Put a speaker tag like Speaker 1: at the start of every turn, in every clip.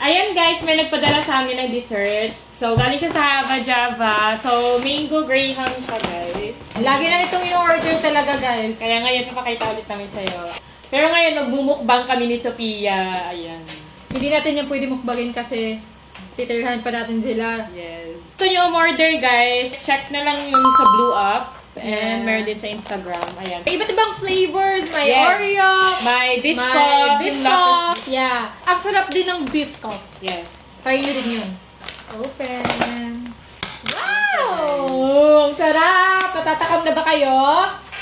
Speaker 1: Ayan guys, may nagpadala sa amin ng dessert. So, galing siya sa Hava Java. So, mango graham siya guys.
Speaker 2: Lagi na itong in-order talaga, guys.
Speaker 1: Kaya ngayon, napakita ulit namin sa'yo. Pero ngayon, magbumukbang kami ni Sophia. Ayan.
Speaker 2: Hindi natin yan pwede mukbangin kasi titirhan pa natin sila.
Speaker 1: Yes. Gusto nyo umorder guys, check na lang yung sa Blue Up. And
Speaker 2: Yeah.
Speaker 1: meron din sa Instagram. Ayan.
Speaker 2: May iba't ibang flavors. May
Speaker 1: Yes.
Speaker 2: Oreo.
Speaker 1: May Biscoff.
Speaker 2: May
Speaker 1: yung
Speaker 2: Biscoff.
Speaker 1: Lotus-
Speaker 2: Yeah. Ang sarap din ng Biscoff.
Speaker 1: Yes.
Speaker 2: Try nyo din yun. Open. Wow! Ang sarap! Natatakam na ba kayo?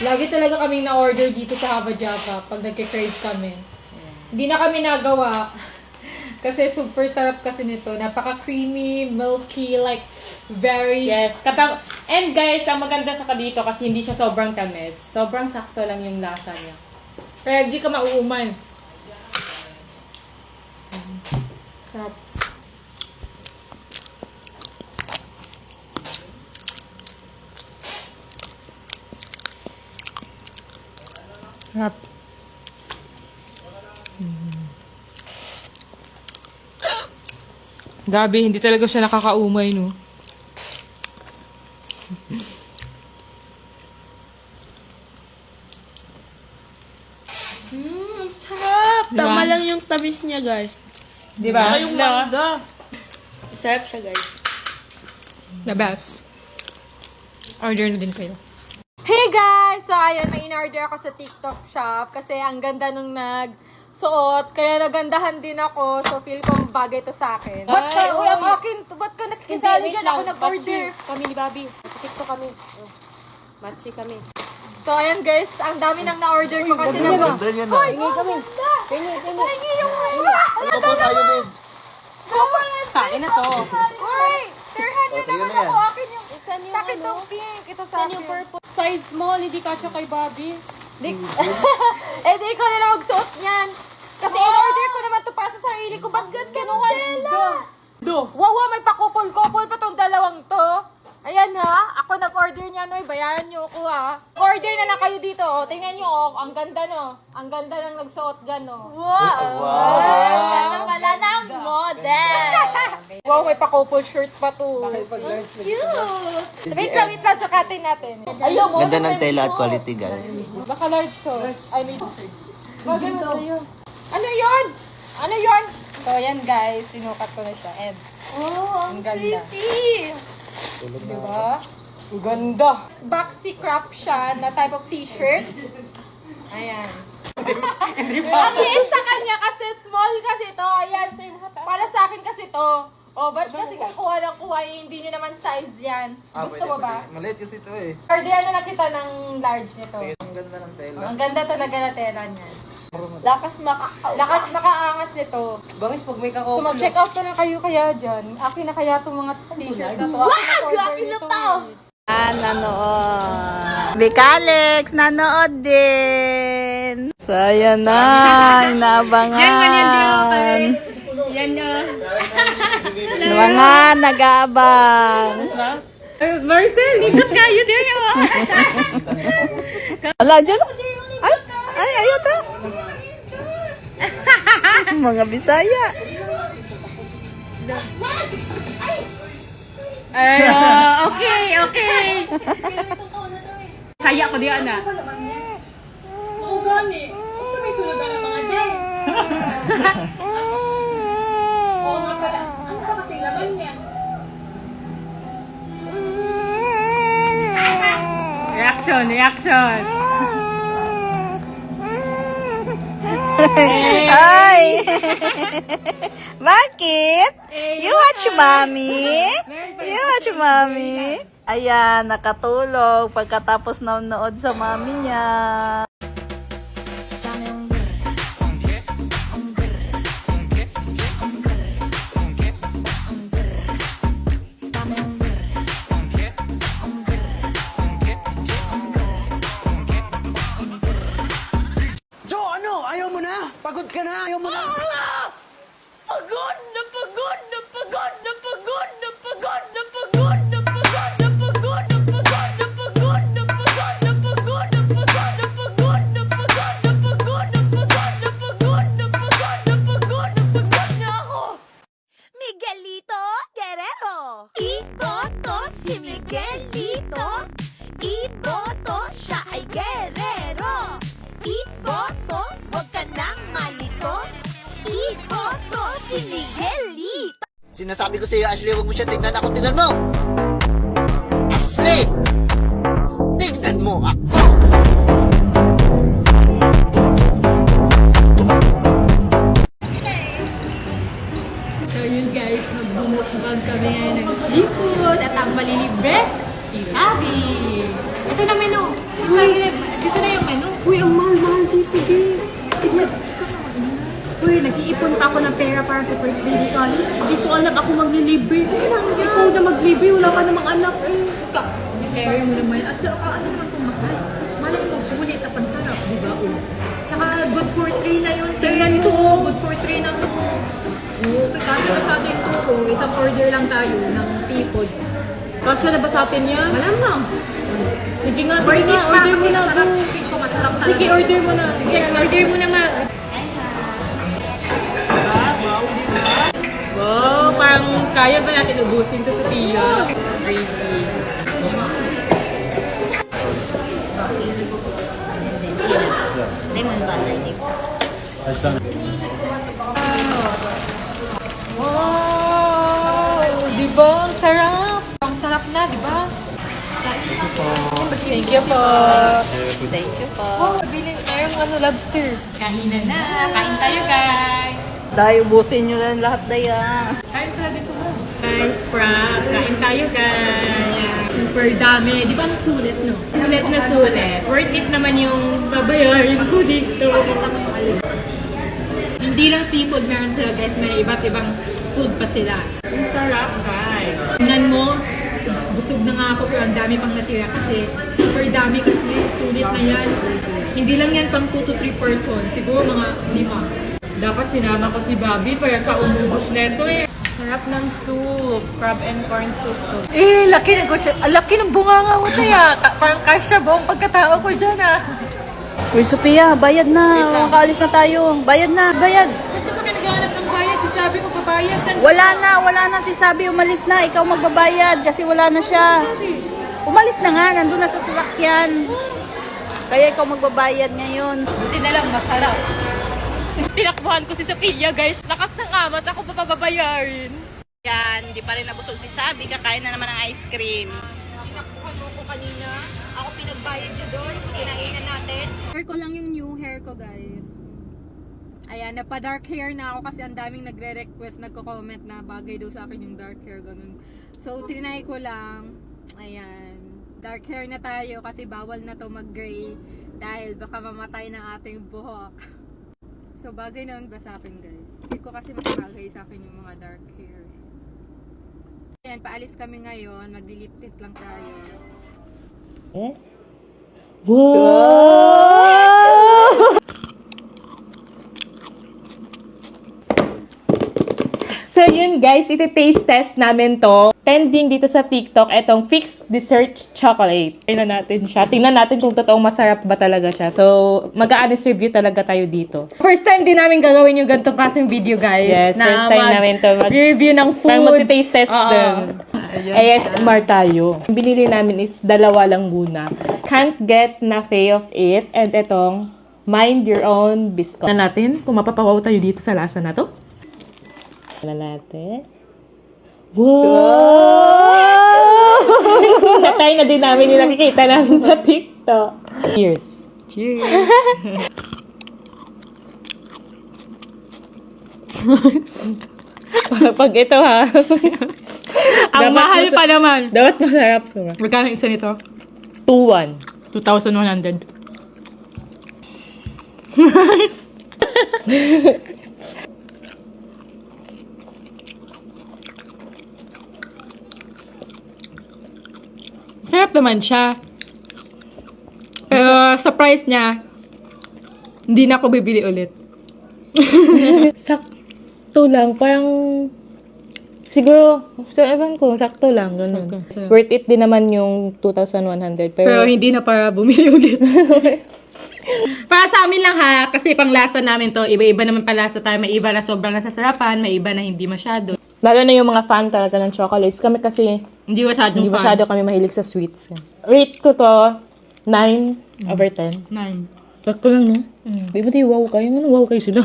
Speaker 2: Lagi talaga kaming na-order dito sa Hava Java pag nagke-crave kami. Hindi na kami nagawa. Kasi super sarap kasi nito. Napaka-creamy, milky, like, very...
Speaker 1: Yes. And guys, ang maganda sa dito kasi hindi siya sobrang tamis. Sobrang sakto lang yung lasa niya.
Speaker 2: Kaya hindi ka mauuman. Sarap. Sarap.
Speaker 1: Gabi, hindi talaga siya nakakaumay, no?
Speaker 3: Sarap! Tama
Speaker 1: Diba?
Speaker 3: lang yung tamis niya, guys.
Speaker 1: Di ba?
Speaker 3: Saka yung mangga. Sarap siya, guys.
Speaker 2: The best. Order na din kayo. Hey guys! So ayun, may in-order ako sa TikTok shop kasi ang ganda nung nagsuot. Kaya nagandahan din ako. So feel ko bagay to sa akin. Ba't ka, uy, ang akin, ba't ka nakikisali dyan? Ako nag-order.
Speaker 1: Kami ni Bobby. Sa TikTok kami. Oh. Matchy kami.
Speaker 2: So ayan guys, ang dami nang na-order ko kasi naman. Hoy! Hingi kami. Hingi yung wala! Ano to naman? Kain na to. Hoy! 300 naman ako. Akin yung... Sa akin tong pink. Ito sa akin. Yung purple.
Speaker 1: Size small, hindi kasya kay Bobby.
Speaker 2: Eh, di ikaw na lang magsuot niyan. Kasi in-order ko naman to para sa sarili ko. Ba't ganuhan? Wawa, may pakupol-kupol pa tong dalawang to. Ayan ha, ako nag-order niya, no. Bayaran niyo ako ha. Order na lang kayo dito. Oh. Tingnan niyo, oh. Ang ganda, no. Ang ganda ng nagsuot dyan, no. Wow! Ang ganda pala ng model. Wow, may pakupol shirt pa to. Cute! Wait lang, sukatin natin. Ayun,
Speaker 4: Ganda ng tela at quality, guys.
Speaker 2: Baka large to. I mean, bagay mo sa'yo. Ano yun? Ano yun? So, ayan guys. Sinukat ko na siya. And, ang ganda. Diba? Ang ganda. Boxy crop siya na type of t-shirt. Ayan. Ang liit sa kanya kasi small kasi to. Ayan. Para sa akin kasi to. Oh, ba't kasi kuha ng kuha, hindi niyo naman size yan. Gusto mo ba?
Speaker 4: Maliit kasi ito eh.
Speaker 2: Order na nakita ng large nito.
Speaker 4: Ang ganda ng tela.
Speaker 2: Ang ganda talaga na tela niya.
Speaker 3: Lakas makakaw.
Speaker 2: Lakas makaangas nito.
Speaker 4: Bangis pag may
Speaker 2: So
Speaker 4: kakao.
Speaker 2: mag-check out na lang kayo kaya dyan. Akin na kaya itong mga t-shirt na to. Akin na to!
Speaker 3: Nanood. Bicalex, nanood din. So, ayan na. Inaabangan.
Speaker 1: Yan na.
Speaker 3: Mga nag-aabang.
Speaker 1: Marcel, likot kayo din yun.
Speaker 3: Wala, dyan. Ay, ayun to. Mga Bisaya.
Speaker 1: Ay, okay. Saya ko diyan na. Oo, gani. Sa may sulod na mga day. Oo nga pala. Ano ka kasing laman niya? Reaction.
Speaker 3: Ay! Bakit? You watch mommy? You watch mommy? Ayan, nakatulog pagkatapos nanonood sa mommy niya.
Speaker 4: Jo, ano? Ayaw mo na? Pagod ka na? Ayaw mo na?
Speaker 5: Pagod na pagod na pagod na pagod na pagod na pagod na pagod na pagod na pagod na pagod na pagod na pagod na pagod
Speaker 6: Herrero. Iboto, wag ka nang malito. Iboto si Miguelito.
Speaker 4: Sinasabi ko sa iyo, Ashley, huwag mo siya tignan ako. Tignan mo! Ashley! Tignan mo ako!
Speaker 2: So yun guys, magbumukbang kami ngayon ng seafood at ang malilibre, si Sabi. Ito na menu. Dito na yung menu. Uy, ang mahal-mahal dito, babe. Uy, nag-iipon pa ako ng pera para sa birthday ni Alice. Hindi ko alam ako maglilibre. Ikaw na maglibre, wala ka namang anak. Ika, carry mo naman. At saka, asa naman itong mahal? Malay mo, sulit at pansarap, di ba? Tsaka, good for 3 na yun. Tingnan ito, good for 3 na ito. Kasi na sa atin to, isang order lang tayo ng seafood. Kasya na ba sa atin yan? Malamang. Sige nga, order mo na. Masarap talaga. Sige, order mo na. Sige, order mo na nga. Wow, parang kaya ba natin ubusin to sa Tia? Crazy.
Speaker 6: Lemon butter, di ba?
Speaker 2: Wow! Diba? Ang sarap! Ang sarap na, diba? Thank you po.
Speaker 3: Thank you po.
Speaker 2: Oh, bilhin tayong lobster. Kain na. Kain tayo, guys.
Speaker 3: Dahil ubusin nyo lang lahat na yan.
Speaker 2: Kain talaga ito mo. Guys, crab. Kain tayo, guys. Super dami. Di ba ang sulit, no? Sulit na sulit. Worth it naman yung babayarin ko dito. Hindi lang seafood meron sila, guys. May iba't ibang food pa sila. Ang sarap, guys. Tingnan mo, busog na nga ako pero ang dami pang natira kasi super dami kasi. Sulit na yan. Hindi lang yan pang 2 to 3 person. Siguro mga 5. Dapat sinama ko si Bobby para sa umubos neto eh. Sarap ng soup. Crab and corn soup to. Eh, laki ng bunganga mo tayo. Parang kasya buong pagkatao ko dyan ah.
Speaker 3: Uy, Sophia, bayad na. Makaalis na tayo. Bayad na, bayad.
Speaker 2: Kasi sa naghahanap ng bayad, sasabi mo pabayad.
Speaker 3: Wala na si Sabi, umalis na. Ikaw magbabayad kasi wala na siya. Umalis na nga, nandun na sa sasakyan. Kaya ikaw magbabayad ngayon.
Speaker 2: Buti na lang, masarap. Sinakbuhan ko si Sophia, guys. Lakas ng amat, ako pa pababayarin.
Speaker 3: Yan, hindi pa rin nabusog si Sabi. Kakain na naman ng ice cream.
Speaker 2: Tinakbuhan mo ko kanina. Ako pinagbayad niyo doon. Kinainan natin. Hair ko lang yung new hair ko, guys. Ayan, napa-dark hair na ako kasi ang daming nagre-request, nagko-comment na bagay daw sa akin yung dark hair, ganun. So, trinay ko lang. Ayan. Dark hair na tayo kasi bawal na to mag-gray dahil baka mamatay ng ating buhok. So, bagay naman ba sa akin, guys? Hindi ko kasi mas bagay sa akin yung mga dark hair. Ayan, paalis kami ngayon. Magdi-lip tint lang tayo.
Speaker 1: So yun guys, iti-taste test namin to. Trending dito sa TikTok, etong Fix Dessert Chocolate. Tingnan natin siya. Tingnan natin kung totoong masarap ba talaga siya. So, mag-a-honest review talaga tayo dito. First time din namin gagawin yung ganitong klaseng video, guys. Yes, first time namin to review ng food. Parang mag-taste test din. ASMR tayo. Yung binili namin is 2 lang muna. Can't get nafe of it. And etong Mind Your Own Biscuit. Tingnan natin kung mapapawaw tayo dito sa lasa na to. Wala natin. Wow! Natay na din namin yung nakikita namin sa TikTok. Cheers. Cheers. Pag ito ha.
Speaker 2: Ang mahal pa naman.
Speaker 1: Dapat masarap.
Speaker 2: Magkano isa nito?
Speaker 1: 2,100.
Speaker 2: 2,100. Sarap naman siya. Pero sa price niya, hindi na ako bibili ulit.
Speaker 1: Sakto lang. Parang siguro, sa ewan ko, sakto lang. Ganun.
Speaker 2: Okay.
Speaker 1: Worth it din naman yung 2,100.
Speaker 2: Pero hindi na para bumili ulit. Para sa amin lang ha, kasi panglasa namin to, iba-iba naman palasa tayo. May iba na sobrang nasasarapan, may iba na hindi masyado.
Speaker 1: Lalo na yung mga fan talaga ng chocolates. Kami kasi,
Speaker 2: Hindi masyadong
Speaker 1: hindi
Speaker 2: fan.
Speaker 1: masyado kami mahilig sa sweets. Rate ko to, 9 Over 10.
Speaker 2: 9.
Speaker 1: Sakto lang, no? Di ba tayo wow kayo? Ano wow kayo sila?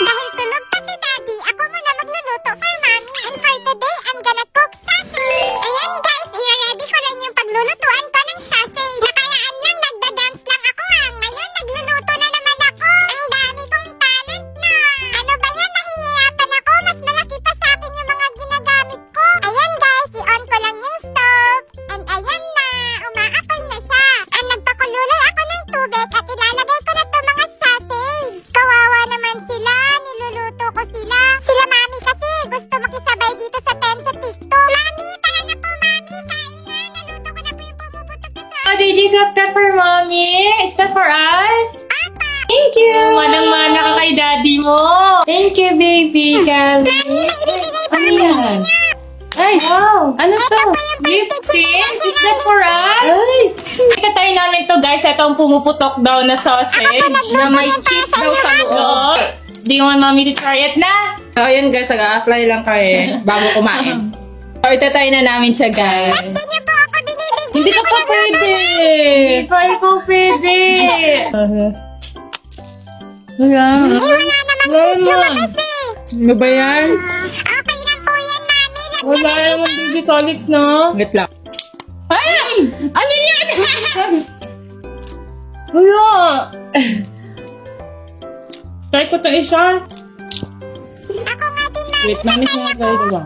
Speaker 7: Dahil tulog pa si Daddy, ako muna magluluto for Mommy. And for today, I'm gonna cook sausage. Ayan guys, i-ready ko lang yung paglulutuan ko ng sausage. Nakaraan lang, nagda-dance lang ako ha. Ngayon, nagluluto na naman ako. Ang dami kong talent na. Ano ba yan? Nahihirapan ako. Mas malaki pa sa akin yung mga ginagamit ko. Ayan guys, i-on ko lang yung stove. And ayan na, umaapoy na siya. And nagpakululay ako ng tubig at ilalagay ko na to mga sausage. Kawawa naman sila, niluluto ko sila. Sila Mami kasi gusto makisabay dito sa sa TikTok. Mami, tara na po Mami, kain na. Naluto ko na po yung pumuputok na sausage.
Speaker 2: Oh, did you cook that for Mommy? Is that for us? Thank you! Manang-mana ka kay Daddy mo. Thank you, baby. Gabi. Ano yan? Ay! Wow! Ano to? Lipstick? Is that for us? Ay! Ikatay namin to, guys. Ito ang pumuputok daw na sausage. Na may cheese daw sa loob. Do you want Mommy to try it na?
Speaker 1: Oh, yun guys, nag-a-apply lang kayo bago kumain. So, itatry na namin siya, guys.
Speaker 7: Hindi niyo po ako binibigyan.
Speaker 1: Hindi ka pa pwede!
Speaker 2: Hindi pa ikaw pwede.
Speaker 1: Wala.
Speaker 7: Wala namang cheese lumabas eh.
Speaker 1: Ano ba yan?
Speaker 7: Okay lang po yan Mami.
Speaker 2: Wala naman baby colics, no?
Speaker 1: Wait lang.
Speaker 2: Ay! Ano yan? Wala! Try ko to isa.
Speaker 7: Ako nga din Mami.
Speaker 1: Wait, mami ko nga tayo diba?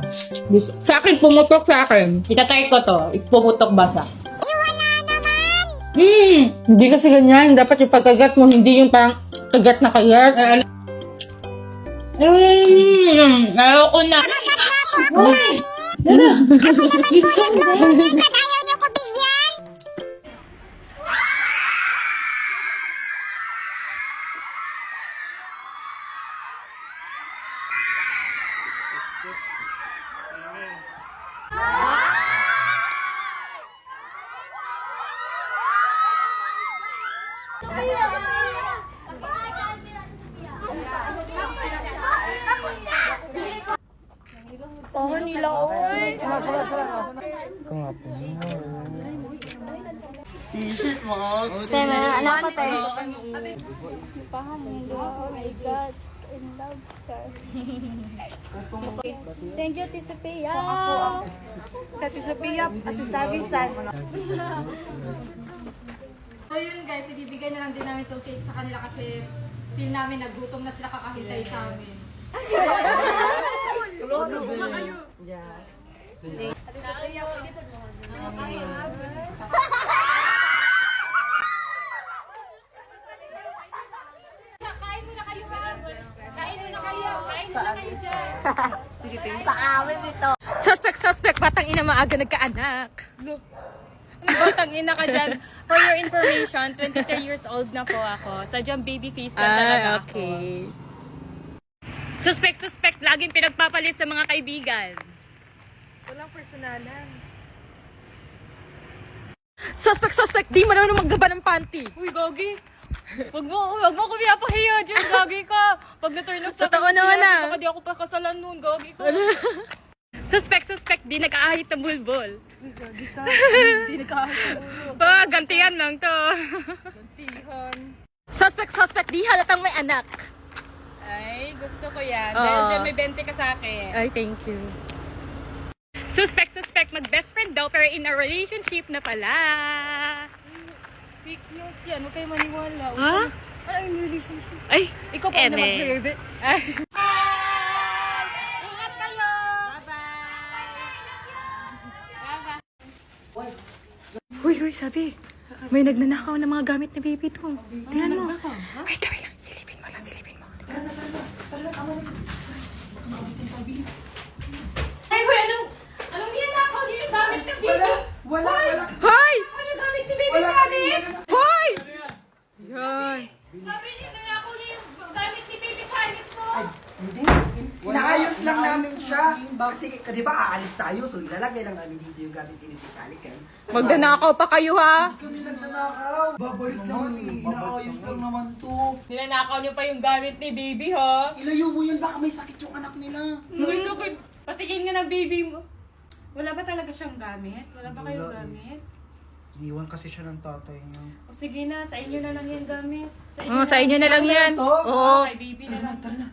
Speaker 1: Sa akin, pumutok sa akin.
Speaker 2: Ikatry ko to. Ipuputok ba siya?
Speaker 7: Wala naman.
Speaker 1: Hindi kasi ganyan. Dapat yung pagkagat mo, hindi yung parang kagat na kagat.
Speaker 2: Ayoko na.
Speaker 7: Bakit ayaw niyo ko bigyan?
Speaker 8: Thank you, Tisa Pia.
Speaker 3: Sa Tisapia at sa Sabisan.
Speaker 2: So yun guys, ibibigay na lang din namin itong cake sa kanila kasi feel namin nagutom na sila kakahintay sa amin. Kain muna kayo ha! Kain muna kayo! Kain muna kayo dyan!
Speaker 3: Sa amin dito.
Speaker 2: Suspect! Batang ina maaga nagkaanak! Look! Batang ina ka dyan. For your information, 23 years old na po ako. Sadyang baby face na talaga ako. Suspect! Laging pinagpapalit sa mga kaibigan.
Speaker 6: Walang personalan.
Speaker 2: Suspect! Di marunong maggaba ng panty. Uy, Gogi. Wag mo ko pinapahiya dyan, Gogi ka. Pag na-turn up sa
Speaker 6: Totoo naman ah.
Speaker 2: baka di ako pakasalan nun, Gogi ka. Suspect, di nag-aahit ng bulbol.
Speaker 6: Gogi ka. Hindi nagkahit ng ulo.
Speaker 2: Gantihan lang to.
Speaker 6: Gantihan.
Speaker 2: Suspect, di halatang may anak. Ay, gusto ko yan. Dahil dyan may 20 ka sa akin.
Speaker 6: Ay, thank you.
Speaker 2: Suspect, mag-best friend daw pero in a relationship na pala. Fake news yan, huwag kayo maniwala.
Speaker 6: Ha?
Speaker 2: Ano yung relationship? Ay,
Speaker 6: Ikaw pa na mag-rebe.
Speaker 2: ingat kayo! Bye-bye!
Speaker 6: Uy, sabi. May nagnanakaw ng mga gamit na baby to. Tingnan mo. Ay, tabi lang. Silipin mo.
Speaker 2: Ay, hoy, anong ginagawa niyo yung gamit ni baby?
Speaker 4: Wala.
Speaker 6: Hoy!
Speaker 2: Ano yung gamit ni baby
Speaker 4: Wala
Speaker 2: sabi?
Speaker 6: Hoy! Yan.
Speaker 2: Sabi niyo na ako yung gamit ni baby Calix mo.
Speaker 4: Hindi. Inaayos lang namin siya. Kasi, di ba, aalis tayo. So, ilalagay lang namin dito yung gamit ni Vitalik.
Speaker 6: Magdanakaw pa kayo ha.
Speaker 4: Kami nagnanakaw. Babalik naman eh. Inaayos lang naman to.
Speaker 2: Ninanakaw niyo pa yung gamit ni baby, ha?
Speaker 4: Ilayo mo yun. Baka may sakit yung anak nila.
Speaker 2: May sakit. Patingin nga ng baby mo. Wala ba talaga siyang gamit? Wala ba kayong
Speaker 4: Wala eh.
Speaker 2: gamit?
Speaker 4: Iniwan kasi siya ng tatay niya.
Speaker 2: O sige na, sa inyo na lang yung gamit.
Speaker 1: Sa inyo na lang yan.
Speaker 4: Ito?
Speaker 1: Oo.
Speaker 2: Kay baby na lang.
Speaker 4: Tara na.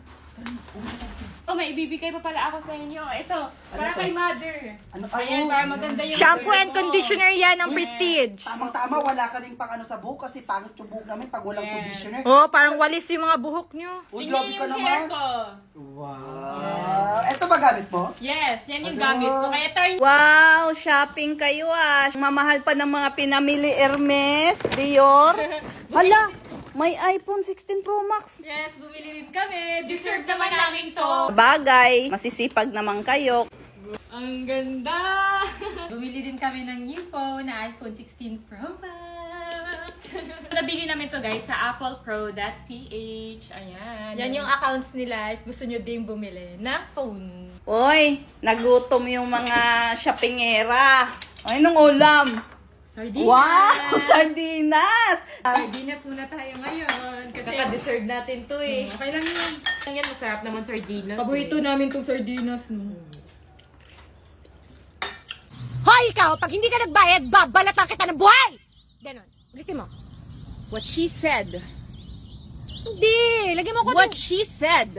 Speaker 2: Oh, may ibibigay pa pala ako sa inyo. Ito, para kay mother.
Speaker 4: Ano?
Speaker 2: Ayan, para maganda yung
Speaker 1: Shampoo
Speaker 2: hair
Speaker 1: and
Speaker 2: mo.
Speaker 1: conditioner yan ng
Speaker 2: Yes.
Speaker 1: Prestige.
Speaker 4: Tamang-tama, wala ka rin pang ano sa buhok kasi pangit yung buhok namin pag walang
Speaker 2: Yes.
Speaker 4: conditioner.
Speaker 1: Oh, parang walis yung mga buhok nyo.
Speaker 4: Uy,
Speaker 2: Tingnan
Speaker 4: grabe ka
Speaker 2: yung
Speaker 4: naman.
Speaker 2: hair ko.
Speaker 4: Wow. Ito ba gamit mo?
Speaker 2: Yes, yan yung
Speaker 4: Ano?
Speaker 2: gamit ko. Kaya turn
Speaker 3: Wow, shopping kayo ah. Mamahal pa ng mga pinamili Hermes, Dior. Hala, may iPhone 16 Pro Max.
Speaker 2: Yes, bumili din kami. Deserve naman namin to.
Speaker 3: Bagay, masisipag naman kayo.
Speaker 2: Ang ganda! Bumili din kami ng new phone na iPhone 16 Pro Max. Nabili namin to guys sa applepro.ph. Ayan. Yan yung accounts nila if gusto nyo din bumili ng phone.
Speaker 3: Oy, nagutom yung mga shoppingera. Ay, nung ulam.
Speaker 2: Sardinas!
Speaker 3: Wow, sardinas!
Speaker 2: Sardinas muna tayo ngayon. Kasi deserve natin to eh. Okay lang yun. Yan, masarap naman sardinas. Paborito namin tong sardinas, no?
Speaker 6: Hoy, ikaw! Pag hindi ka nagbayad, babalatan kita ng buhay! Ganon. Ulitin mo.
Speaker 2: What she said.
Speaker 6: Hindi! Lagyan mo ko
Speaker 2: What she said.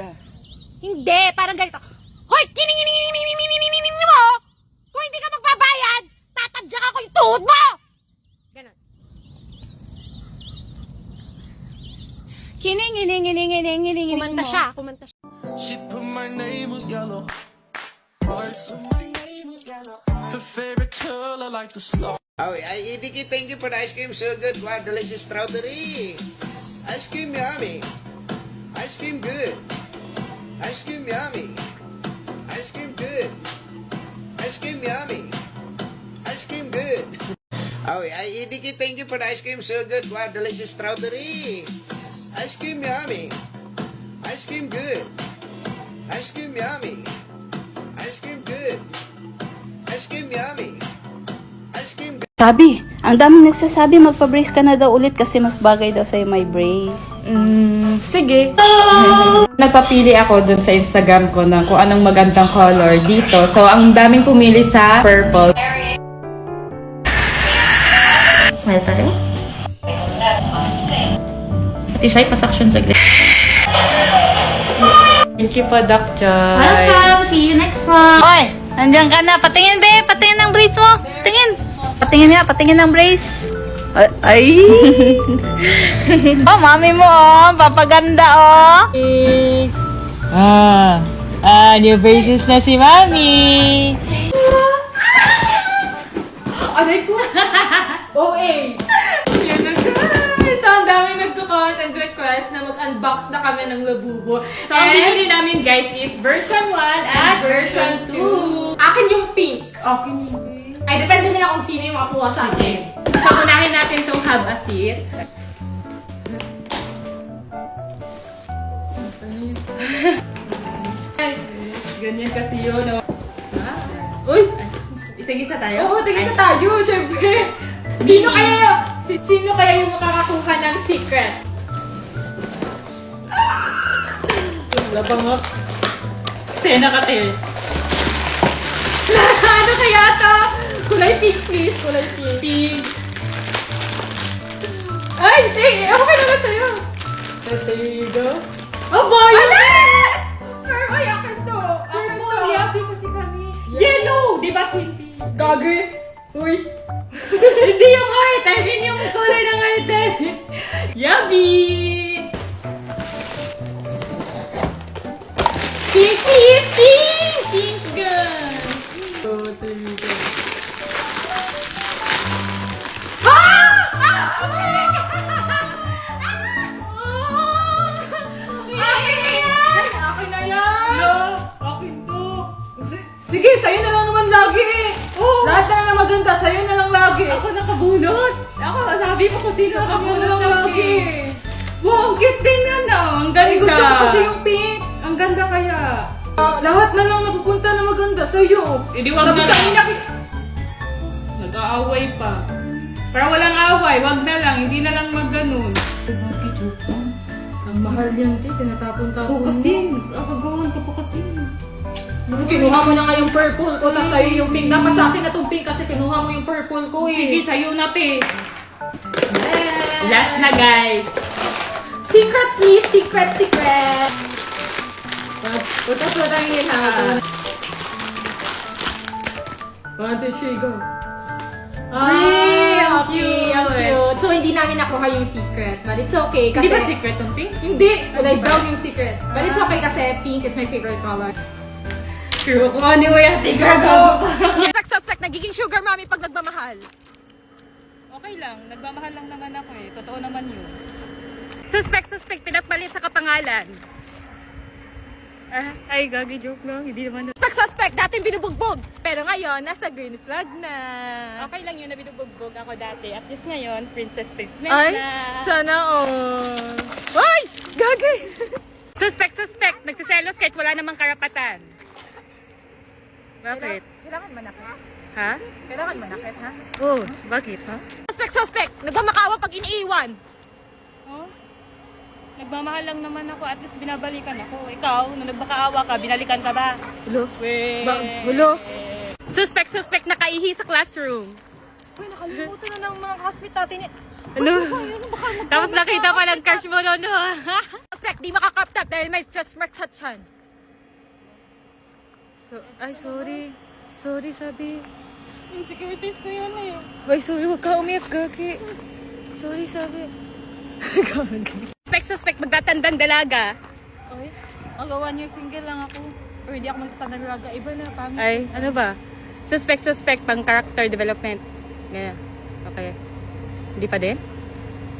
Speaker 6: Hindi! Parang ganito. Hoy! Kining mo! Kung hindi ka magbabayad, tatadyak ako yung tuhod mo! Ganon. Kining. Kumanta siya.
Speaker 9: She put my name with yellow hearts. Her favorite color like the snow.
Speaker 10: Oh, Idiki, thank you for the ice cream. So good. Wow, delicious strawberry. Ice cream yummy. Ice cream good. Ice cream yummy. Ice cream good. Ice cream yummy. Ice cream good. Oh, Idiki, thank you for the ice cream. So good. Wow, delicious strawberry. Ice cream yummy. Ice cream good. Ice cream yummy. Ice cream good. Ice cream yummy. Ice cream good.
Speaker 3: Sabi, ang daming nagsasabi magpa-brace ka na daw ulit kasi mas bagay daw sa'yo may brace.
Speaker 1: Sige. Nagpapili ako dun sa Instagram ko na kung anong magandang color dito. So, ang daming pumili sa purple. Smile tayo. Pati siya, ipasuction sa glit. Thank you po, Doc Joyce.
Speaker 2: Welcome! See you next one!
Speaker 3: Oy, nandiyan ka na. Patingin, be. Patingin ng brace mo. Patingin. Patingin ng brace. Ay. Oh, mami mo, oh. Papaganda, oh.
Speaker 1: New braces na si Mami.
Speaker 2: Aray ko! OA! Yan na guys! So, ang daming nagko-comment and request na mag-unbox na kami ng Labubo. So, ang binili namin guys is version 1 at version 2. Akin yung pink. Akin yung pink. Ay, depende nila kung sino yung makuha sa akin. So, unahin natin itong have a seat. Ganyan kasi yun. Uy! Itigisa tayo? Oo, tigisa tayo, syempre. Sino kaya yung makakakuha ng secret? Labang up. Sena ka tayo. Ano kaya to? Kulay pink, please. Kulay pink. Pink. Ay, sige. Okay naman sa'yo. There you go. Oh, boy! Ay, akin to. Akin to. Happy kasi kami. Yellow! Di ba, Cindy? Gagi. Uy. Hindi yung heart. I mean yung kulay ng heart. Yummy! Pink, please! Pink! Pink gun! Go, there you go. Akin na yan! No! Akin to! Sige, sa'yo na lang naman lagi eh! Oh. Lahat na lang maganda, sa'yo na lang lagi! Ako nakabunot! Ako, sabi mo kung sino nakabunot na lang lagi! Wow, ang cute din na no! Ang ganda! Eh, gusto ko kasi yung pink! Ang ganda kaya! Lahat na lang napupunta na maganda sa'yo! Hindi wag na lang! Nag-aaway pa. Para walang away, wag na lang, hindi na lang mag-ganun. Bakit yun? Ang mahal yan, te. Tinatapon-tapon mo. Kasi, agagawan ka pa kasi. Kinuha mo na nga yung purple ko, tas sa'yo yung pink. Dapat sa akin na tong pink kasi kinuha mo yung purple ko eh. Sige, sa'yo na, te. Last na, guys. Secret, please. Secret. Putas mo tayo yun, ha? 1, 2, 3, go. Ang cute. So, hindi namin nakuha yung secret. But it's okay kasi... Hindi ba secret yung pink? Hindi. Kulay brown yung secret. But it's okay kasi pink is my favorite color. True ko. Ano ko yan? Suspect, nagiging sugar mommy pag nagmamahal. Okay lang. Nagmamahal lang naman ako eh. Totoo naman yun. Suspect, pinagpalit sa kapangalan. Ay, gagi, joke lang. Hindi naman. Suspect, dating binubugbog. Pero ngayon, nasa green flag na. Okay lang yun na binubugbog ako dati. At least ngayon, princess treatment na. Sana all. Ay! Gagi! Suspect, nagsiselos kahit wala namang karapatan. Bakit?
Speaker 6: Kailangan manakit.
Speaker 2: Ha?
Speaker 6: Kailangan manakit, ha?
Speaker 2: Oh, bakit, ha?
Speaker 6: Suspect, nagmamakawa pag iniiwan.
Speaker 2: Oh? Nagmamahal lang naman ako, at least binabalikan ako. Ikaw, nung nagbakaawa ka, binalikan ka ba? Hulo? Hulo? Suspect, nakaihi sa classroom.
Speaker 6: Uy, nakalimutan na ng mga classmate natin.
Speaker 2: Ano? Tapos nakita pa ng crush mo noon, no?
Speaker 6: Suspect, di makakaptap dahil may stretch mark sa tiyan.
Speaker 2: Sorry. Sorry, sabi. Insecurities ko yun eh. Ay, sorry, huwag ka umiyak, gagi. Sorry, sabi. Suspect, magtatandang dalaga. Okay. Hanggang 1 year single lang ako. Or hindi ako magtatandang dalaga. Iba na, pangit. Ay, ano ba? Suspect, pang character development. Ganyan. Okay. Hindi pa din?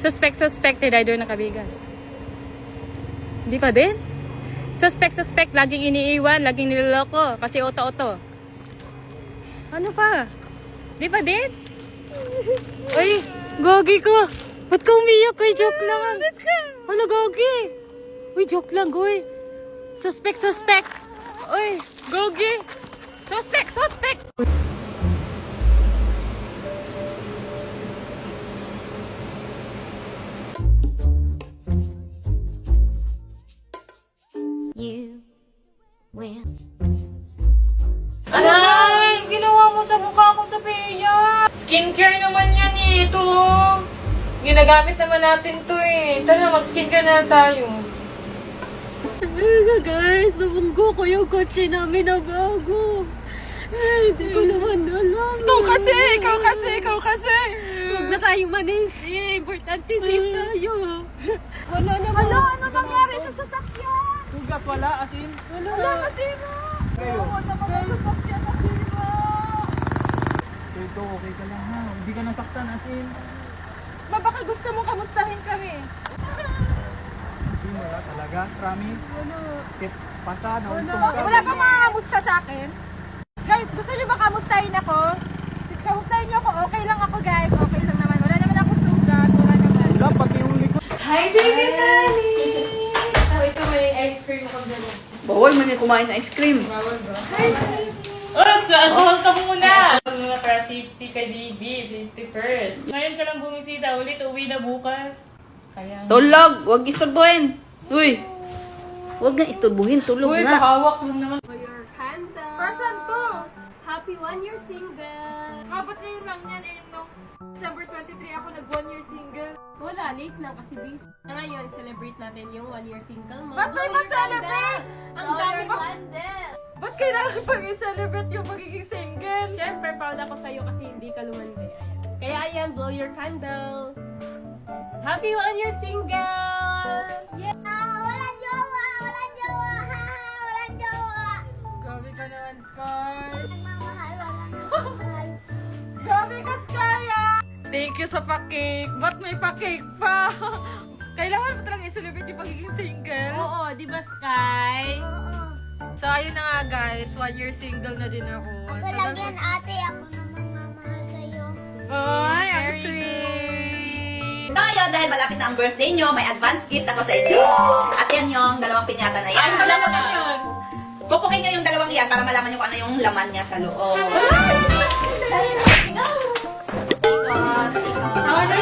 Speaker 2: Suspected idol na kabigan. Hindi pa din? Suspect, laging iniiwan, laging niloloko. Kasi oto-oto. Ano pa? Di pa din? Ay, gogi ko. Ba't ka umiyak? Ay, joke lang. Ano, gogi? Uy, joke lang, goy. Suspect. Uy, gogi. Suspect.
Speaker 8: You will.
Speaker 2: Aray! Ginawa mo sa mukha ko sa Pia! Skincare naman yan eh, ito! Ginagamit naman natin to eh. Tara, mag-skincare na tayo. Guys, nabunggo ko yung kotse namin na bago. Ay, hindi ko naman alam. Ikaw kasi! Huwag na tayong manisi. Importante safe tayo. Wala naman.
Speaker 6: Ano nangyari sa sasakyan?
Speaker 4: Sugat wala, asin.
Speaker 6: Wala kasi mo. Oo, naman ang sasakyan kasi mo.
Speaker 4: Ito, okay ka lang ha. Hindi ka nasaktan, asin.
Speaker 2: Baka gusto mo kamustahin kami.
Speaker 4: Hindi mo wala talaga, promise.
Speaker 2: Wala.
Speaker 4: Tip, pasa, nauntong ka.
Speaker 2: Wala bang makakamusta sa akin? Guys, gusto niyo ba kamustahin ako? Kamustahin niyo ako. Okay lang ako, guys. Okay lang naman. Wala naman ako sugat. Wala naman.
Speaker 4: Wala, pati yung likod.
Speaker 2: Hi, baby Tani! So, ito may ice cream ko dito.
Speaker 3: Bawal man yung kumain ng ice cream.
Speaker 2: Bawal ba? Hi, Oras, advance ka muna! Muna para safety kay baby. Safety first. Ngayon ka lang bumisita. Ulit, uwi na bukas. Kaya...
Speaker 3: Tulog! Huwag istorbohin! Uy! Huwag nga istorbohin, tulog
Speaker 2: Uy,
Speaker 3: na.
Speaker 2: kahawak lang naman.
Speaker 6: Your candle.
Speaker 2: Person to!
Speaker 6: Happy 1 year single.
Speaker 2: Ba't ngayon lang yan eh? Nung December 23 ako nag 1 year single.
Speaker 6: Wala, late lang kasi busy. Ngayon, celebrate natin yung 1 year single mo.
Speaker 2: Ba't tayo ma-celebrate?
Speaker 6: Ang dami pa.
Speaker 2: Ba't kailangan pag i-celebrate yung pagiging single?
Speaker 6: Siyempre, proud ako sa'yo kasi hindi ka lumandi. Kaya ayan, blow your candle. Happy 1 year single! Yeah!
Speaker 7: Walang jowa! Walang jowa! Ha! Walang jowa!
Speaker 2: Grabe ka naman, Sky.
Speaker 7: Nagmamahal! Walang nagmamahal!
Speaker 2: Grabe ka, Sky, ah! Thank you sa pa-cake. Ba't may pa-cake pa? Kailangan mo talagang i-celebrate yung pagiging single?
Speaker 6: Oo, di ba, Sky?
Speaker 7: Oo!
Speaker 2: So, ayun na nga, guys. 1 year single na din ako.
Speaker 7: Ako lang yan, ate. Ako naman mamahal sa'yo.
Speaker 2: Ay, ang
Speaker 6: Very
Speaker 2: sweet!
Speaker 3: So ngayon, dahil malapit na ang birthday nyo, may advance gift ako sa inyo. At yan yung dalawang pinyata na yan.
Speaker 2: Ay, malaman na yun!
Speaker 3: Pupukin nyo yung dalawang yan para malaman nyo kung ano yung laman niya sa loob.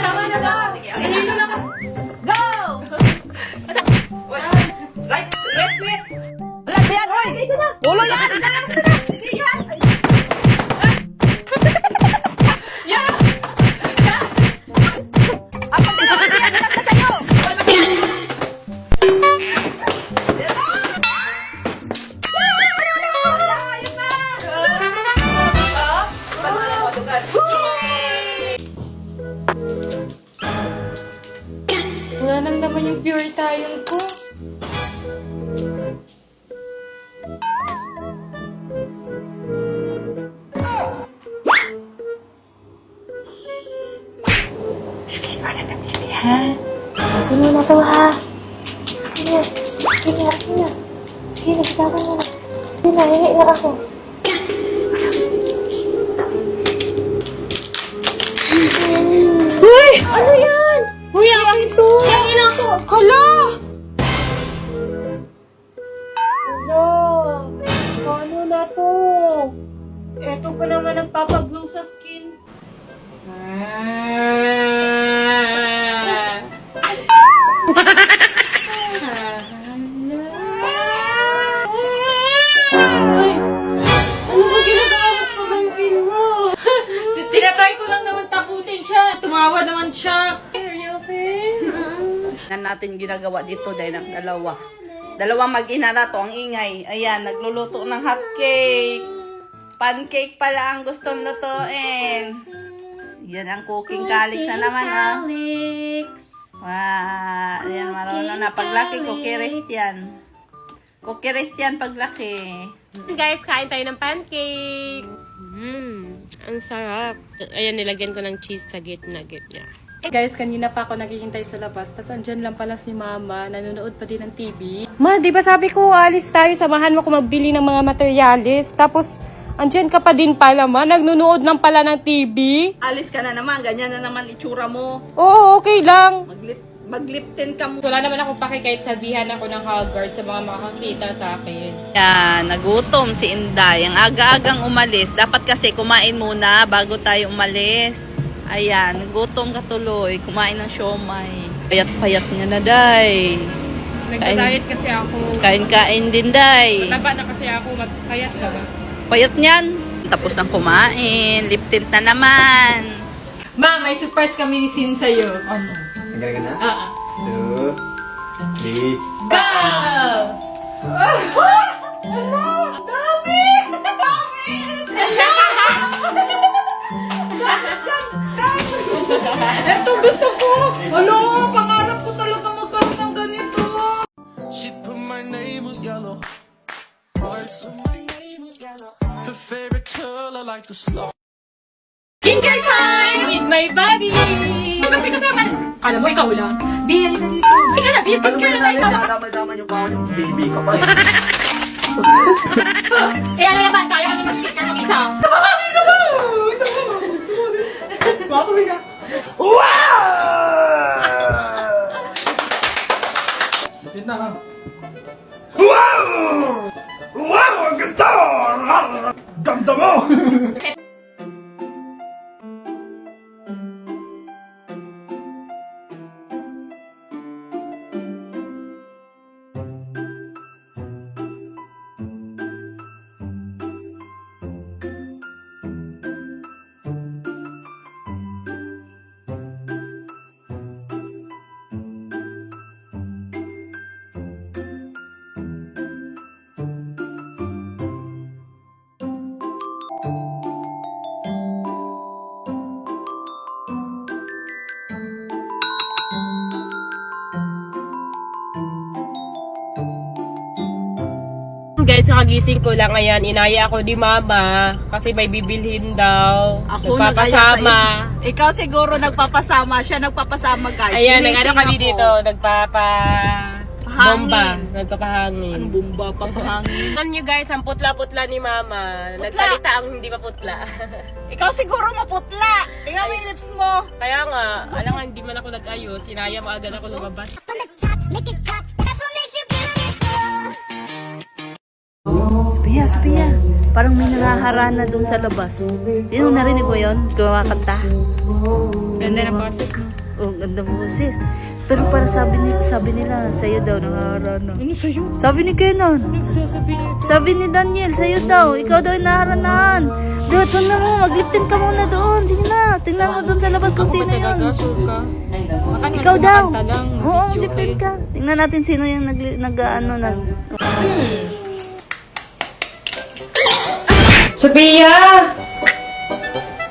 Speaker 2: Tama na!
Speaker 3: Sige, okay na. Go! Right, sweet! Wala ba yan? Hoy! Wala yan!
Speaker 2: pure tayong ko.
Speaker 8: Akin mo na to, ha? Akin na. Sige, akin na. Sige, nagsasawa na na. Sige na, hingi na ako.
Speaker 2: Uy! Ano yan? Uy, akin to! Hingin ako! Hala! Hala! Ano na to? Eto pa naman ang papaglow sa skin. Ay! Ano ba ginagawa mo sa pamangkin mo? Tinatry ko lang naman takutin siya. Tumawa naman siya. Are you okay?
Speaker 3: Na natin ginagawa dito dahil ng dalawa. Dalawang mag-ina na to, ang ingay. Ayan, nagluluto ng hotcake. Pancake pala ang gustong lutuin. Yan ang cooking calix na naman, ah. Wow, ayan, marunong na. Paglaki, cookie rest yan. Cookie rest yan paglaki.
Speaker 2: Guys, kain tayo ng pancake. Ang sarap. Ayan, nilagyan ko ng cheese sa gitna niya. Guys, kanina pa ako naghihintay sa labas. Tapos andyan lang pala si Mama. Nanonood pa din ng TV. Ma, di ba sabi ko, alis tayo. Samahan mo ko magbili ng mga materialis. Tapos, andyan ka pa din pala, Ma. Nagnunood lang pala ng TV.
Speaker 3: Alis ka na naman, ganyan na naman itsura mo.
Speaker 2: Oo, okay lang.
Speaker 3: Mag-lip tint ka mo.
Speaker 2: Wala naman akong paki kahit sabihan ako ng Hogwarts sa mga makakita sa akin.
Speaker 3: Yan, nagutom si Inday. Ang aga-agang umalis. Dapat kasi kumain muna bago tayo umalis. Ayan, nagutom ka tuloy. Kumain ng siomay. Payat-payat nga na, Day.
Speaker 2: Nagda-diet kasi ako.
Speaker 3: Kain-kain din, Day.
Speaker 2: Mataba na kasi ako. Payat ka ba?
Speaker 3: Payat niyan. Tapos ng kumain. Lip tint na naman.
Speaker 2: Ma, may surprise kami ni Sin sa'yo. Ano?
Speaker 10: Nagaling na?
Speaker 2: Ah.
Speaker 10: 2, 3.
Speaker 2: Go!
Speaker 3: Ito gusto ko. Ano? Pangarap ko talaga magkaroon ng ganito.
Speaker 9: She put my name with yellow hearts. Her favorite color like the snow.
Speaker 2: Skincare time with my buddy! Ba't may kasama? Kala mo, ikaw lang. Bia, halika dito. Ika na, Bia, skincare na tayo.
Speaker 10: Damal-damal yung bawal yung baby ka pa.
Speaker 2: Eh, ano naman, kaya kami mag-skincare ng isa.
Speaker 10: Bakit ka? Lapit na, ha? Wow! Ang ganda! Ganda mo!
Speaker 2: Guys, nakagising ko lang. Ayan, inaya ako ni Mama kasi may bibilhin daw.
Speaker 3: Ako
Speaker 2: Nagpapasama.
Speaker 3: Ikaw siguro nagpapasama. Siya nagpapasama, guys.
Speaker 2: Ayan,
Speaker 3: Ginising
Speaker 2: nag-ano kami
Speaker 3: ako.
Speaker 2: dito. Bomba. Nagpapahangin.
Speaker 3: Anong bomba? Papahangin.
Speaker 2: Alam nyo guys, ang putla-putla ni Mama. Nagsalita ang hindi pa putla.
Speaker 3: Ikaw siguro maputla. Tingnan mo yung lips mo.
Speaker 2: Kaya nga, alam nga, hindi man ako nag-ayos. Sinaya mo agad ako lumabas.
Speaker 3: Sophia. Parang may nangaharana doon sa labas. Hindi mo narinig mo yun? Kumakanta.
Speaker 2: Ganda ng boses mo.
Speaker 3: Oh, ganda boses. Pero para sabi nila, sa'yo daw nangaharana.
Speaker 2: Ano sa'yo?
Speaker 3: Sabi ni Kenan.
Speaker 2: Nagsasabihin ito.
Speaker 3: Sabi ni Daniel, sa'yo daw. Ikaw daw yung naharanahan. Doon, tingnan mo. Mag-liptin ka muna doon. Sige na. Tingnan mo doon sa labas kung sino yun. Ikaw daw. Oo, liptin ka. Tingnan natin sino yung nag-ano.
Speaker 2: Sophia!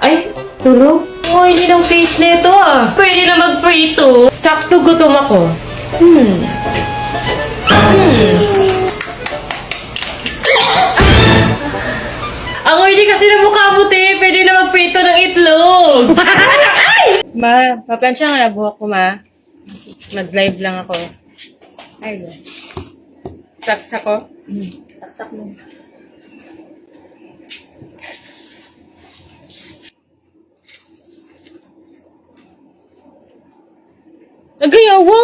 Speaker 2: Ay, tulog? Oh, hindi ng face nito ah. Pwede na mag-prito. Sakto gutom ako. Ang oily kasi ng mukha mo, te. Pwede na magprito ng itlog. Ma, paplansya nga na buhok ko, ma. Mag-live lang ako. Ay, saksak ko?
Speaker 3: Saksak mo.
Speaker 2: Nagayawa!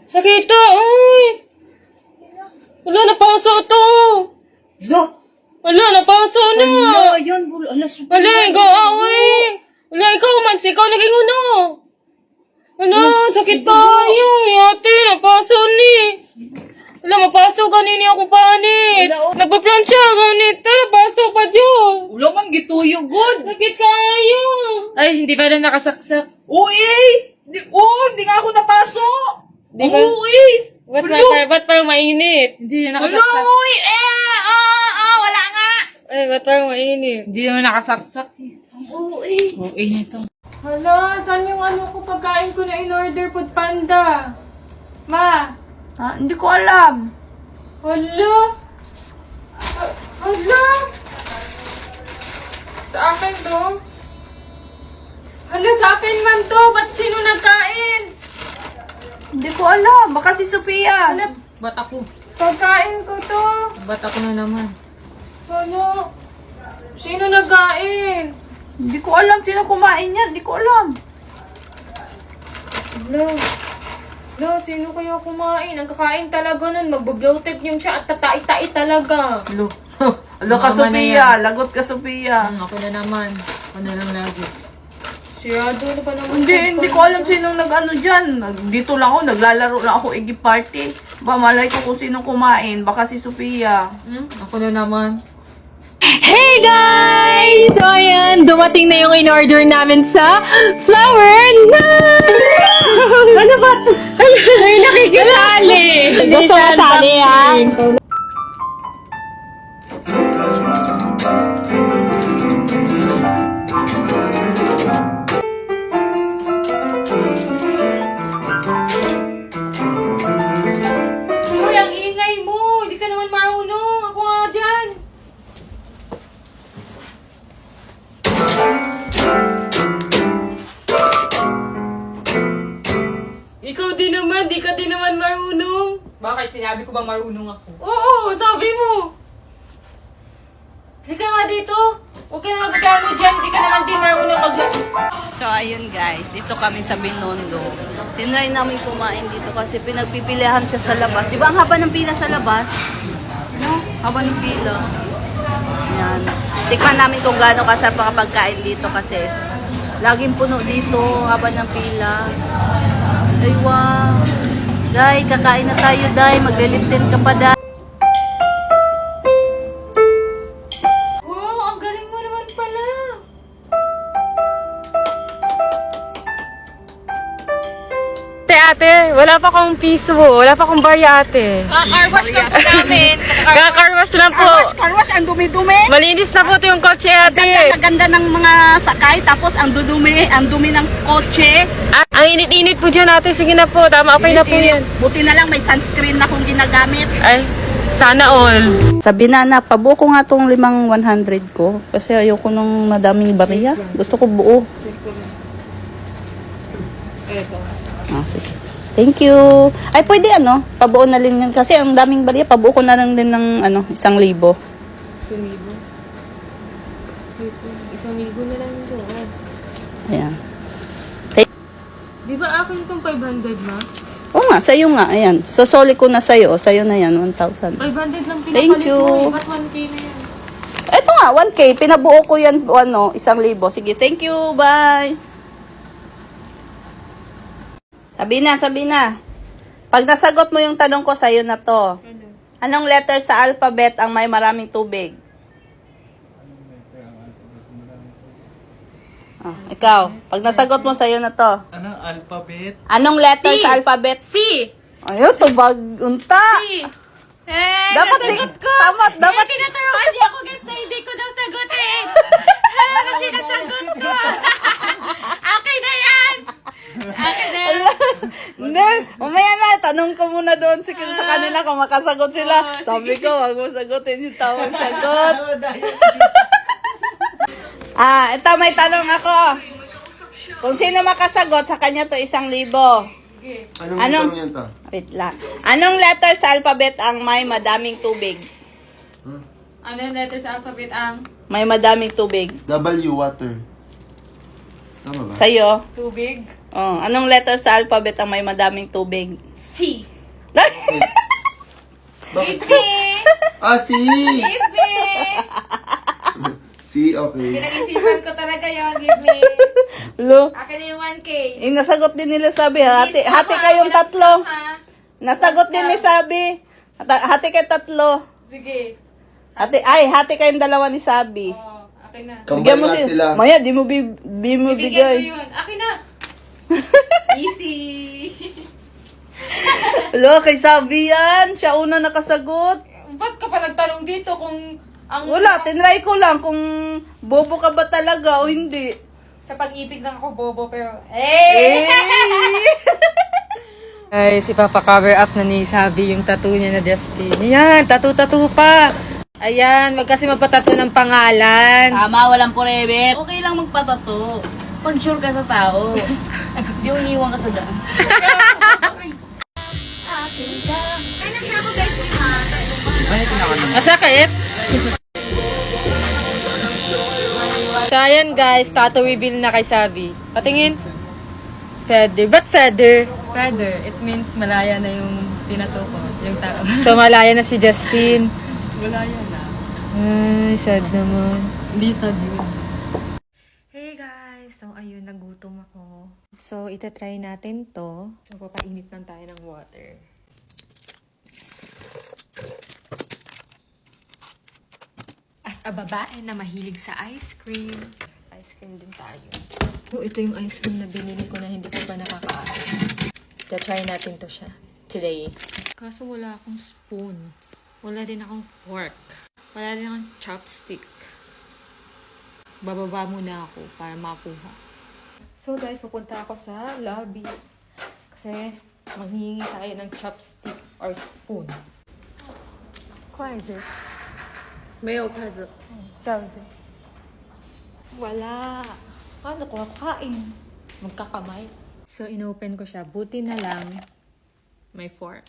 Speaker 2: Sakita, uy! Wala, napaso to!
Speaker 3: Lo!
Speaker 2: Wala, napaso na!
Speaker 3: Wala, yan. Wala, super.
Speaker 2: Wala, ikaw, uy! Wala, ikaw, man, ikaw naging uno! Wala, sakit tayo! Ate, napaso ni! Wala, mapaso kanini ako panit!
Speaker 3: Wala, oh.
Speaker 2: Nagpaplansya, ganito, napaso pa dyan!
Speaker 3: Wala man gituyo, good.
Speaker 2: Sakit kayo! Ay, hindi pa na nakasaksak.
Speaker 3: Uy! Di nga ako napaso!
Speaker 2: Di ba?
Speaker 3: Uy!
Speaker 2: Ba't parang mainit? Hindi na
Speaker 3: Wala,
Speaker 2: nakasaksak.
Speaker 3: uy! Wala nga!
Speaker 2: Ay, ba't parang mainit? Hindi naman nakasaksak eh.
Speaker 3: Uy!
Speaker 2: Okay nito. Hala, saan yung ano ko pagkain ko na in-order Food Panda? Ma!
Speaker 3: Ha? Hindi ko alam.
Speaker 2: Hala! Hala! Sa akin to? Hala, sa akin man to! Ba't sino nagkain?
Speaker 3: Hindi ko alam. Baka si Sophia.
Speaker 2: Hala, ba't ako? Pagkain ko to! Ba't ako na naman? Hala! Sino nagkain?
Speaker 3: Hindi ko alam sino kumain yan. Hindi ko alam.
Speaker 2: Hala, sino kaya kumain? Ang kakain talaga nun, magbo-bloated yung siya at tatai-tai talaga.
Speaker 3: Alo. Alo ka,
Speaker 2: Mama na
Speaker 3: Sophia.
Speaker 2: yan.
Speaker 3: Lagot ka, Sophia.
Speaker 2: Ako na naman. Ako na lang lagi. Sirado na pa naman.
Speaker 3: Hindi ko alam sinong nag-ano dyan. Dito lang ako, naglalaro lang ako Iggy Party. Ba, malay ko kung sinong kumain. Baka si Sophia.
Speaker 2: Ako na naman. Hey guys! So ayan, dumating na yung in-order namin sa Flower Night! Ano ba? Ay, nakikisali! Gusto mo sali, ha? Uy, ang ingay mo! Hindi ka naman marunong! Ako nga dyan! Ikaw din naman, di ka din naman marunong. Bakit? Sinabi ko bang marunong ako? Oo, sabi mo. Halika nga dito. Huwag ka na magkano dyan, di ka naman din marunong
Speaker 3: So, ayun guys. Dito kami sa Binondo. Tinry namin kumain dito kasi pinagpipilihan siya sa labas. Di ba ang haba ng pila sa labas? No? Haba ng pila. Yan. Tikman namin kung gaano kasarap ang pagkain dito kasi laging puno dito, haba ng pila. Ay, wow. Day, kakain na tayo, Day. Magliliptin ka pa, Day.
Speaker 2: Wow, ang galing mo naman pala. Ate, wala pa akong piso. Wala pa akong barya, ate. Car-wash lang po namin. Car-wash lang po.
Speaker 3: Karwas, ang dumi-dumi.
Speaker 2: Malinis na po ito yung kotse, ate.
Speaker 3: Ang ganda ng mga sakay, tapos ang dumi ng kotse.
Speaker 2: Ang init-init po dyan, ate. Sige na po. Tama, okay na po yan.
Speaker 3: Buti na lang may sunscreen na akong ginagamit.
Speaker 2: Ay, sana all.
Speaker 3: Sabi na, pabuo ko nga tong 5,100 ko. Kasi ayoko nung madaming bariya. Gusto ko buo. Ah, sige. Thank you. Ay, pwede pabuo na rin yan. Kasi ang daming bariya, pabuo ko na lang din ng 1,000.
Speaker 2: 1,000? 1,000 na lang yun.
Speaker 3: Ayan.
Speaker 2: Di ba akin itong 500, ma?
Speaker 3: Oo nga, sa'yo nga. Ayan. Sosoli ko na sa'yo. Sa'yo na yan, 1,000.
Speaker 2: 500 lang pinapalit
Speaker 3: Thank you.
Speaker 2: mo. Ba't 1K na yan?
Speaker 3: Eto nga, 1K. Pinabuo ko yan, 1,000. Sige, thank you. Bye. Sabi na. Pag nasagot mo yung tanong ko, sa'yo na to. Anong letter sa alphabet ang may maraming tubig? Ikaw. Pag nasagot mo, sa'yo na to.
Speaker 11: Anong alphabet?
Speaker 3: Anong letter
Speaker 2: C.
Speaker 3: sa alphabet?
Speaker 2: C!
Speaker 3: Ayun, tubag. Unta.
Speaker 2: C!
Speaker 3: Dapat
Speaker 2: nasagot ko!
Speaker 3: dapat.
Speaker 2: Tinaturoan niya ako guys na hindi ko daw sagutin! Kasi nasagot ko! Akin na yan! Akin na yan!
Speaker 3: Tinanong ko muna doon sa kanila kung makasagot sila. Sabi ko, wag mo sagutin yung tamang sagot. Ito may tanong ako. Kung sino makasagot, sa kanya to 1,000. Anong
Speaker 10: tanong yan to?
Speaker 3: Wait lang. Anong letter sa alphabet ang may madaming tubig?
Speaker 2: Ano yung letter sa alphabet ang
Speaker 3: May madaming tubig.
Speaker 10: W, water. Tama ba?
Speaker 3: Sa'yo?
Speaker 2: tubig?
Speaker 3: Oh, anong letter sa alphabet ang may madaming tubig?
Speaker 2: C.
Speaker 10: Bakit?
Speaker 2: B.
Speaker 10: C!
Speaker 2: Give me.
Speaker 10: C, okay.
Speaker 2: Pinag-isipan ko talaga yun. Give me.
Speaker 3: Lo,
Speaker 2: Akin na yung 1K.
Speaker 3: nasagot din nila sabi, hati kayong tatlo. Nasagot din ni Sabi. Hati kayo tatlo.
Speaker 2: Sige.
Speaker 3: Hati kayong dalawa ni Sabi.
Speaker 2: Oh, akin na.
Speaker 10: Kambal na sila.
Speaker 3: Maya, di mo
Speaker 2: Bibigyan ko
Speaker 3: bigay.
Speaker 2: yun. Akin na. Easy.
Speaker 3: Lo, kay Sabi yan. Siya una nakasagot.
Speaker 2: Ba't ka pa nagtanong dito kung ang...
Speaker 3: Wala, tinry ko lang kung bobo ka ba talaga o hindi.
Speaker 2: Sa pag-ibig lang ako bobo pero... Eh! Guys, ipapa-cover up na ni Sabi yung tattoo niya na Justin. Ayan, tattoo pa. Ayan, kasi magpatato ng pangalan.
Speaker 11: Tama, walang forever. Okay lang magpatato. Pag sure ka sa tao. Di mo iiwan ka sa daan.
Speaker 2: Masakit? So, ayan guys, tattoo reveal na kay Sabi. Patingin. Feather. Ba't feather? Feather. It means malaya na yung tinato ko. Yung tao. So, malaya na si Justin. Malaya na. Ay, sad naman. Hindi sad yun. Hey guys! So, ayun, nagutom ako. So, itatry natin to. So, papainit lang tayo ng water. As a babae na mahilig sa ice cream din tayo. So, ito yung ice cream na binili ko na hindi ko pa nakakaasa. Try natin to siya today. Kaso wala akong spoon. Wala din akong fork. Wala din akong chopstick. Bababa muna ako para makuha. So guys, pupunta ako sa lobby. Kasi manghihingi tayo ng chopstick or spoon. 筷子
Speaker 11: 没有筷子。
Speaker 2: 这样子。Wala. Paano ko kakain? Magkakamay. So, inopen ko siya. Buti na lang may fork.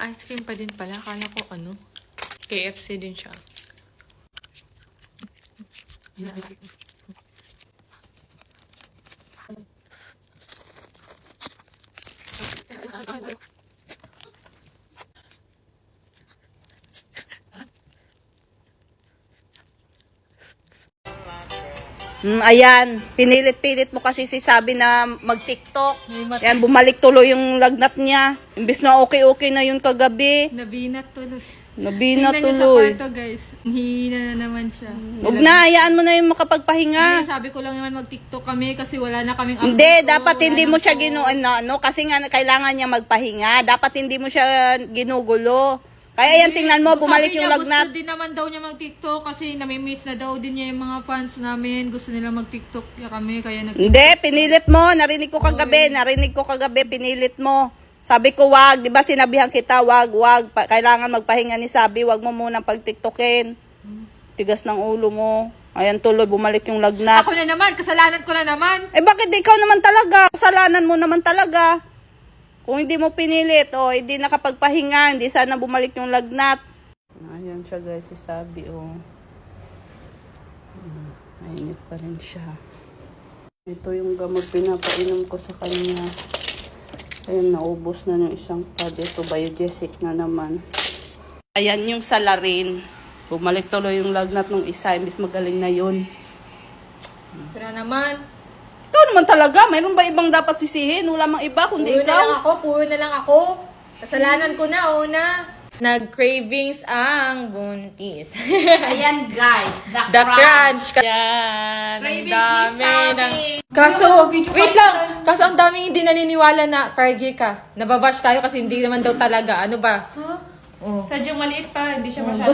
Speaker 2: Ice cream pa din pala. Akala ko KFC din siya.
Speaker 3: Ayan, pinilit-pilit mo kasi si Sabi na mag-TikTok. Ayan, bumalik tuloy yung lagnat niya. Imbis na okay na yun kagabi.
Speaker 2: Nabinat tuloy.
Speaker 3: Nabinat
Speaker 2: Tingnan niyo sa
Speaker 3: tuloy.
Speaker 2: kwarto, guys. Hihina na naman siya.
Speaker 3: Huwag na, hayaan mo na yung makapagpahinga.
Speaker 2: Sabi ko lang naman mag-TikTok kami kasi wala na kaming
Speaker 3: Hindi,
Speaker 2: upload.
Speaker 3: dapat
Speaker 2: Wala
Speaker 3: hindi
Speaker 2: na
Speaker 3: mo siya
Speaker 2: po.
Speaker 3: kasi nga kailangan niya magpahinga. Dapat hindi mo siya ginugulo. Kaya yan, tingnan mo, bumalik
Speaker 2: Sabi
Speaker 3: yung
Speaker 2: niya,
Speaker 3: lagnat.
Speaker 2: Gusto din naman daw niya mag-TikTok kasi nami-miss na daw din niya yung mga fans namin. Gusto nila mag-TikTok kami, kaya
Speaker 3: Hindi, pinilit mo. Narinig ko kagabi, pinilit mo. Sabi ko, wag. Di ba sinabihan kita, wag. Kailangan magpahinga ni Sabi. Wag mo munang pag-TikTokin. Tigas ng ulo mo. Ayan, tuloy, bumalik yung lagnat.
Speaker 2: Ako na naman, kasalanan ko na naman.
Speaker 3: Eh, bakit ikaw naman talaga? Kasalanan mo naman talaga. Kung hindi mo pinilit, hindi nakapagpahinga, hindi sana bumalik yung lagnat. Ayan siya guys, si Sabi, Mainit pa rin siya. Ito yung gamot pinapainom ko sa kanya. Ayan, naubos na yung isang pad. Ito, Biogesic na naman. Ayan yung salarin. Bumalik tuloy yung lagnat ng isa, imbis magaling na yun.
Speaker 2: Pero naman.
Speaker 3: Ikaw naman talaga. Mayroon ba ibang dapat sisihin? Wala mang iba kundi ikaw.
Speaker 2: Puro na lang ako. Kasalanan ko na, una. Nag-cravings ang buntis.
Speaker 3: Ayan guys,
Speaker 2: The crunch. Yan. Ang
Speaker 3: Cravings
Speaker 2: dami.
Speaker 3: ni Sabi.
Speaker 2: Kaso, wait lang. Kaso ang daming hindi naniniwala na Fergie ka. Nababash tayo kasi hindi naman daw talaga. Ano ba? Oh.
Speaker 1: Sadyang maliit pa, hindi siya masyado.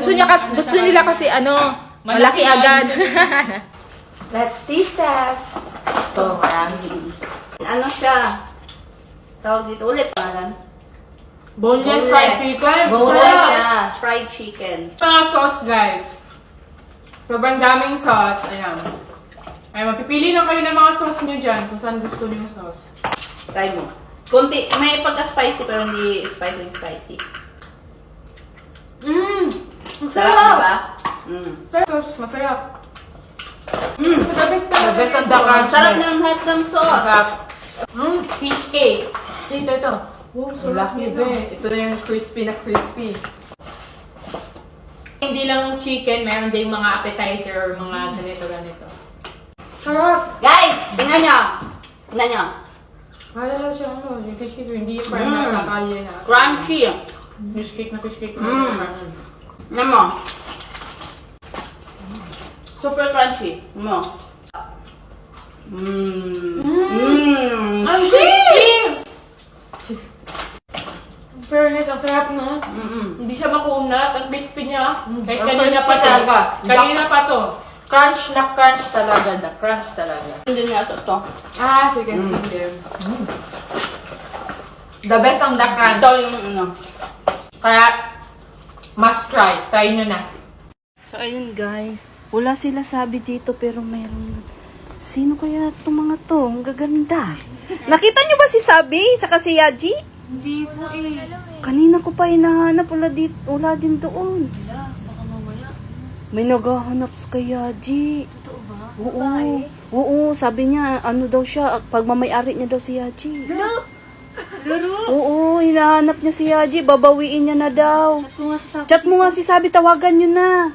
Speaker 2: Gusto nila kasi malaki agad.
Speaker 8: Let's taste test.
Speaker 3: Ito, marami. Ano siya? Tawag dito ulit. Pangalan?
Speaker 1: Boneless fried chicken.
Speaker 3: Boneless fried chicken.
Speaker 1: Mga sauce, guys. Sobrang daming sauce. Ayan. Ay, mapipili lang kayo ng mga sauce nyo dyan kung saan gusto nyo yung sauce.
Speaker 3: Try mo. Kunti, may pagka-spicy pero hindi spicy. Sarap, diba?
Speaker 1: Sauce, masarap.
Speaker 2: The best ang dakan.
Speaker 3: Sarap ng head ng sauce.
Speaker 1: Fish cake. Ito. Wow, so laki ba eh. Ito na yung crispy na crispy. Hindi lang chicken, meron din mga appetizer or mga ganito. Sarap!
Speaker 3: Guys, tingnan nyo. Tingnan nyo.
Speaker 1: Wala na siya, yung fish cake, hindi yung parang nasa kalye na.
Speaker 3: Crunchy.
Speaker 1: Fish cake na fish cake.
Speaker 3: Tingnan mo. Super crunchy. Tingnan mo.
Speaker 1: Ang crispy! Fairness, ang sarap no? Hindi siya makunat, ang crispy niya. Kahit kanina pa talaga. Kanina pa to.
Speaker 2: Crunch na crunch talaga. The crunch talaga.
Speaker 3: Hindi nga ito.
Speaker 1: Chicken skin.
Speaker 2: The best ang dakan.
Speaker 3: Ito yung ano.
Speaker 2: Kaya, must try. Try nyo na.
Speaker 3: So, ayun guys. Wala sila sabi dito pero mayroong... Sino kaya itong mga to? Ang gaganda. Nakita nyo ba si Sabi? Tsaka si Yaji?
Speaker 11: Hindi po eh.
Speaker 3: Kanina ko pa hinahanap. Wala din doon.
Speaker 11: Wala, baka mamaya.
Speaker 3: May naghahanap kay Yaji.
Speaker 11: Totoo ba?
Speaker 3: Oo. Oo, sabi niya, ano daw siya, pagmamayari niya daw si Yaji.
Speaker 11: Laro?
Speaker 3: Oo, hinahanap niya si Yaji, babawiin niya na daw. Chat mo nga si Sabi, tawagan niyo na.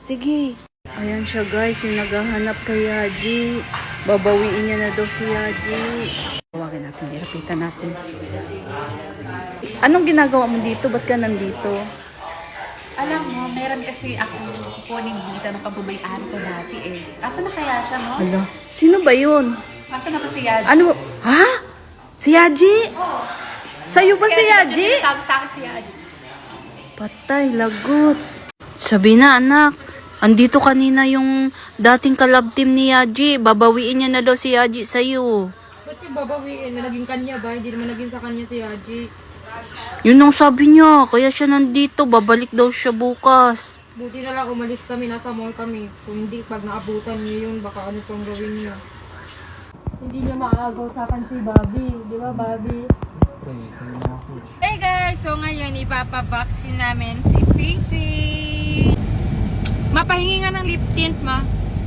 Speaker 3: Sige. Ayan siya guys, yung naghahanap kay Yaji. Babawiin niya na daw si Yaji. Tawagan natin, ilapitan natin. Anong ginagawa mo dito? Ba't ka nandito?
Speaker 12: Alam mo, meron kasi akong kukunin dito ng pagmamayari ko dati eh. Asa na kaya siya, no?
Speaker 3: Hala, sino ba yun?
Speaker 12: Asa na ba si Yaji?
Speaker 3: Ano? Ha? Si Yaji?
Speaker 12: Oo.
Speaker 3: Sa'yo ba si Yaji?
Speaker 12: Sabi sa akin si Yaji.
Speaker 3: Patay, lagot. Sabi na, anak. Andito kanina yung dating kalab team ni Yaji. Babawiin niya na daw si Yaji sa'yo.
Speaker 1: Ba't yung babawiin? Naging kanya ba? Hindi naman naging sa kanya si Haji.
Speaker 3: Yun ang sabi niya. Kaya siya nandito. Babalik daw siya bukas.
Speaker 1: Buti na lang umalis kami, nasa mall kami. Kung hindi, pag naabutan niya yun, baka ano pang gawin niya. Hindi niya maagaw sa akin si Bobby. Di ba, Bobby? Hey guys! So ngayon, ipapabaksin namin si Fifi. Mapahingi nga ng lip tint, ma.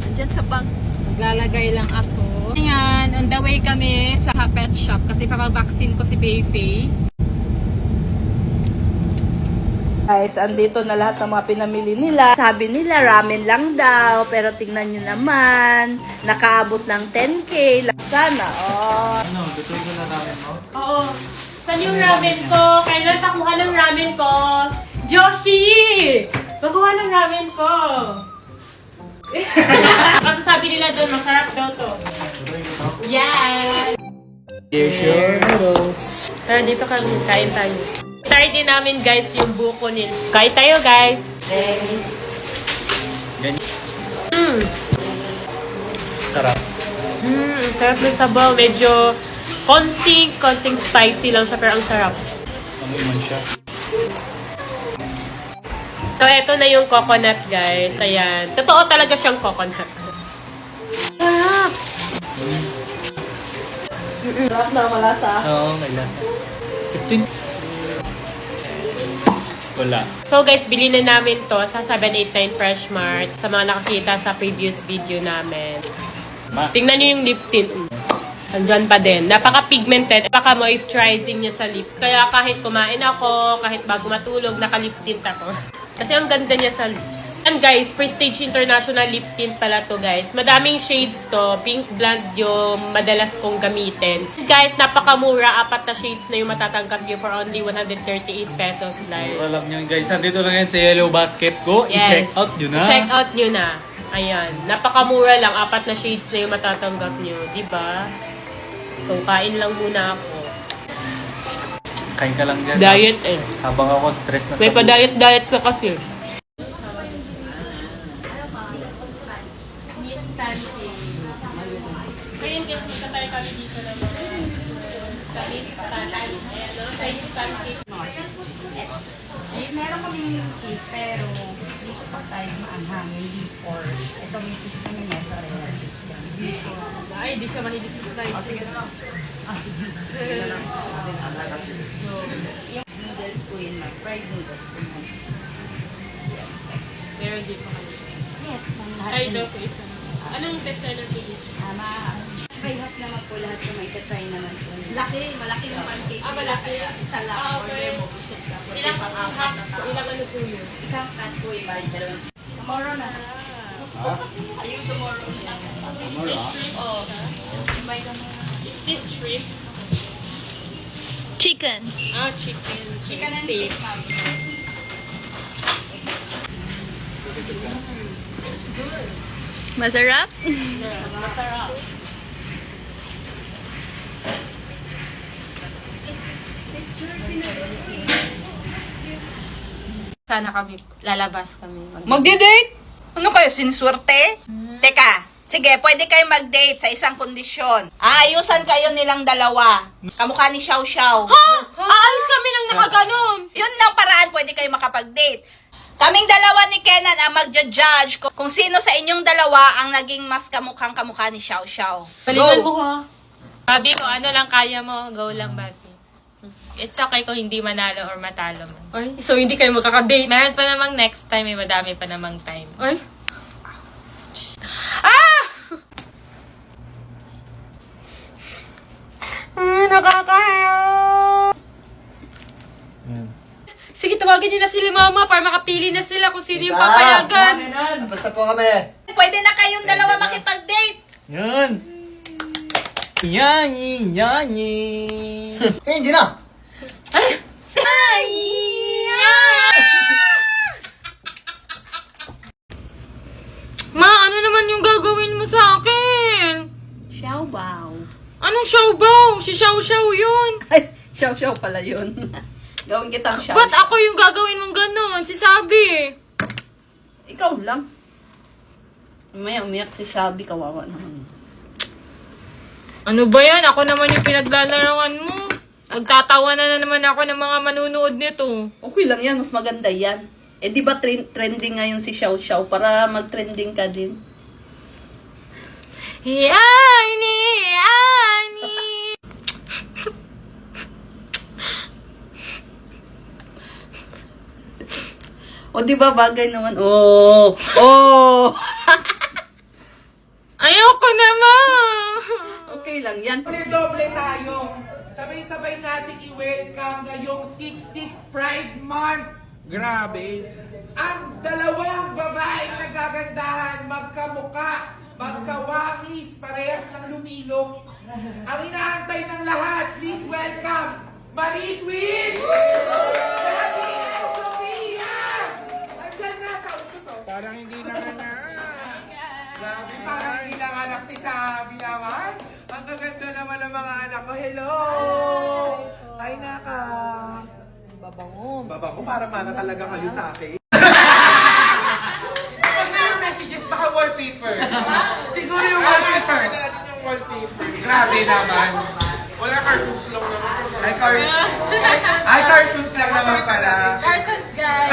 Speaker 3: Andyan sa bag.
Speaker 1: Maglalagay lang ako. Ayan, on the way kami sa pet shop kasi papabaksin ko si Fifi.
Speaker 3: Guys, andito na lahat ng mga pinamili nila. Sabi nila, ramen lang daw. Pero tingnan nyo naman, nakaabot ng 10K. Sana, oh.
Speaker 9: Ano, gusto ko na ramen mo?
Speaker 1: Oo. Saan yung ramen ko? Kailan pakuha ng ramen ko? Joshi! Pakuha ng ramen ko! Kasi sabi nila doon, masarap daw to. Yeah!
Speaker 9: Here's your noodles.
Speaker 1: Tara, dito kami. Kain tayo. Try din namin guys yung buko nila. Kain tayo guys!
Speaker 9: Sarap.
Speaker 1: Sarap ng sabaw. Medyo konting spicy lang siya pero ang sarap.
Speaker 9: Amoy man siya.
Speaker 1: So, eto na yung coconut, guys. Ayan. Totoo talaga siyang coconut. Sarap!
Speaker 3: Sarap na malasa.
Speaker 9: Oo, may lasa. 15? Wala.
Speaker 1: So, guys, bili na namin to sa 789 Fresh Mart sa mga nakakita sa previous video namin. Tingnan niyo yung lip tint. Andyan pa din. Napaka-pigmented. Napaka-moisturizing niya sa lips. Kaya kahit kumain ako, kahit bago matulog, naka-lip tint ako.
Speaker 2: Kasi ang ganda niya sa lips. And guys, Prestige International Lip Tint pala to guys. Madaming shades to. Pink Blonde yung madalas kong gamitin. Guys, napakamura. 4 na shades na yung matatanggap nyo for only 138 pesos lang.
Speaker 13: Mura lang yan guys. Nandito lang yan sa Yellow Basket ko. I-check out nyo na.
Speaker 2: I-check out nyo na. Ayan. Napakamura lang. 4 na shades na yung matatanggap nyo. Diba? So, kain lang muna ako.
Speaker 13: Kain ka lang dyan.
Speaker 2: Diet eh.
Speaker 13: Habang ako stress na
Speaker 2: May pa-diet ka kasi. Ngayon guys, magkatay kami dito naman sa Miss Pancake. Ayan, no? Sa Miss Pancake.
Speaker 12: Meron kaming cheese, pero dito pa tayo maanghang, hindi pork. Ito may cheese kami, mozzarella cheese.
Speaker 2: Ay, di siya mahilig sa slice.
Speaker 12: Sige na lang. Sige. Yung noodles po yun, fried noodles po yun. Yes.
Speaker 2: Meron din pa kayo.
Speaker 12: Yes, lahat.
Speaker 2: Ay, daw po isa. Anong best seller po dito?
Speaker 12: Bayhas naman po lahat yung may try naman po.
Speaker 6: Malaki yung pancake.
Speaker 2: Malaki.
Speaker 6: Isa lang.
Speaker 2: Okay. Ilang half, ilang ano po yun?
Speaker 12: Isang cut po yung bali, dalawang. Tomorrow na.
Speaker 2: Ayun, tomorrow.
Speaker 13: Tomorrow?
Speaker 2: Oh. Is this shrimp?
Speaker 5: Chicken.
Speaker 2: Ah, chicken.
Speaker 12: Chicken and
Speaker 2: steak.
Speaker 12: steak, ma'am.
Speaker 5: Masarap?
Speaker 2: Masarap.
Speaker 6: Sana kami, lalabas kami.
Speaker 3: Magdi-date? Ano kayo, siniswerte? Teka, sige, pwede kayo mag-date sa isang kondisyon. Aayusan kayo nilang dalawa. Kamukha ni Xiao Xiao.
Speaker 2: Aayos kami nang nakaganon.
Speaker 3: Yun lang paraan, pwede kayo makapag-date. Kaming dalawa ni Kenan ang magja-judge kung sino sa inyong dalawa ang naging mas kamukhang-kamukha ni Xiao Xiao.
Speaker 2: Galingan mo ka. Sabi ko, ano lang kaya mo, go lang, Bati. It's okay kung hindi manalo or matalo man. Ay, so hindi kayo makaka-date? Meron pa namang next time, may madami pa namang time. Ay! Ah! Nakakahiya! Sige, tawagin niyo na sila mama para makapili na sila kung sino yung papayagan.
Speaker 4: Basta po kami.
Speaker 3: Pwede na kayong dalawa makipag-date.
Speaker 13: Yan. Yanyi, yanyi.
Speaker 4: Eh, hindi na.
Speaker 2: Ay! Ma, ano naman yung gagawin mo sa akin?
Speaker 3: Xiao Bao.
Speaker 2: Anong Xiao Bao? Si Xiao Xiao yun.
Speaker 3: Ay, Xiao Xiao pala yun. Gawin kitang Xiao
Speaker 2: Ba't
Speaker 3: Xiao.
Speaker 2: ako yung gagawin mong ganon? Si Sabi.
Speaker 3: Ikaw lang. Umaya, umiyak si Sabi, kawawa naman.
Speaker 2: Ano ba yan? Ako naman yung pinaglalarawan mo. Magtatawa na naman ako ng mga manunood nito.
Speaker 3: Okay lang yan, mas maganda yan. Eh di ba trending ngayon si Xiao Xiao para mag-trending ka din?
Speaker 2: Yani, yani.
Speaker 3: O di ba bagay naman? Oh! Oh!
Speaker 2: Ayoko naman.
Speaker 3: Okay lang yan.
Speaker 14: Doble tayo. Sabay-sabay natin i-welcome ngayong 6-6 Pride Month. Grabe. Ang dalawang babaeng nagagandahan, magkamuka, magkawangis, parehas ng lumilok. Ang inaantay ng lahat, please welcome, Marie Twin! Daddy and Sophia! Andyan na, kauso to. Parang hindi nanganak. Grabe, parang hindi nanganak si Sabi naman. Ang gaganda naman ng mga anak ko. Hello! Ay, naka. Babango. Babango, para mana talaga kayo sa akin. Pag na yung messages, baka wallpaper. Siguro yung wallpaper. Yung wallpaper. Grabe naman. Wala cartoons lang naman. Ay, cartoons lang naman pala.
Speaker 2: Cartoons, guys.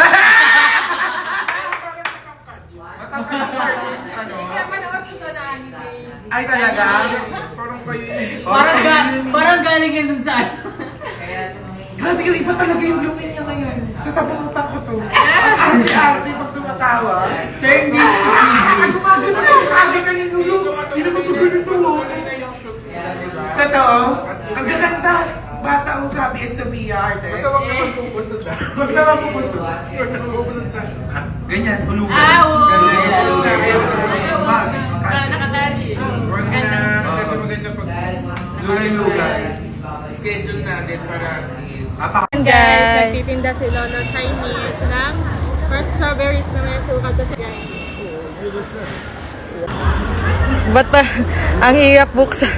Speaker 14: Matangkad ang cartoons, ano?
Speaker 2: Manood ko na anime.
Speaker 14: Ay, talaga? Parang kayo
Speaker 11: Parang galing yan dun sa ano.
Speaker 14: Grabe yung iba talaga yung looking niya ngayon. Sasabunutan ko to. Ang arte-arte pag sumatawa.
Speaker 11: Turn this to
Speaker 14: Ano nga ganun ang sabi ka ni Lulu? Hindi naman ito ganito. Totoo? Ang gaganda. bata ang sabi at sa arte.
Speaker 10: Basta wag naman pupusod ah.
Speaker 14: Huwag naman pupusod.
Speaker 10: Wag naman pupusod sa... Ganyan, hulugan.
Speaker 2: Oo.
Speaker 14: Nakatali.
Speaker 10: Wag na, kasi maganda pag lulay-lugay. Schedule natin para
Speaker 2: Guys, nagtitinda si Lolo Chinese ng first strawberries na may sukat kasi guys.
Speaker 1: Ba't ba? Ang hirap buksan.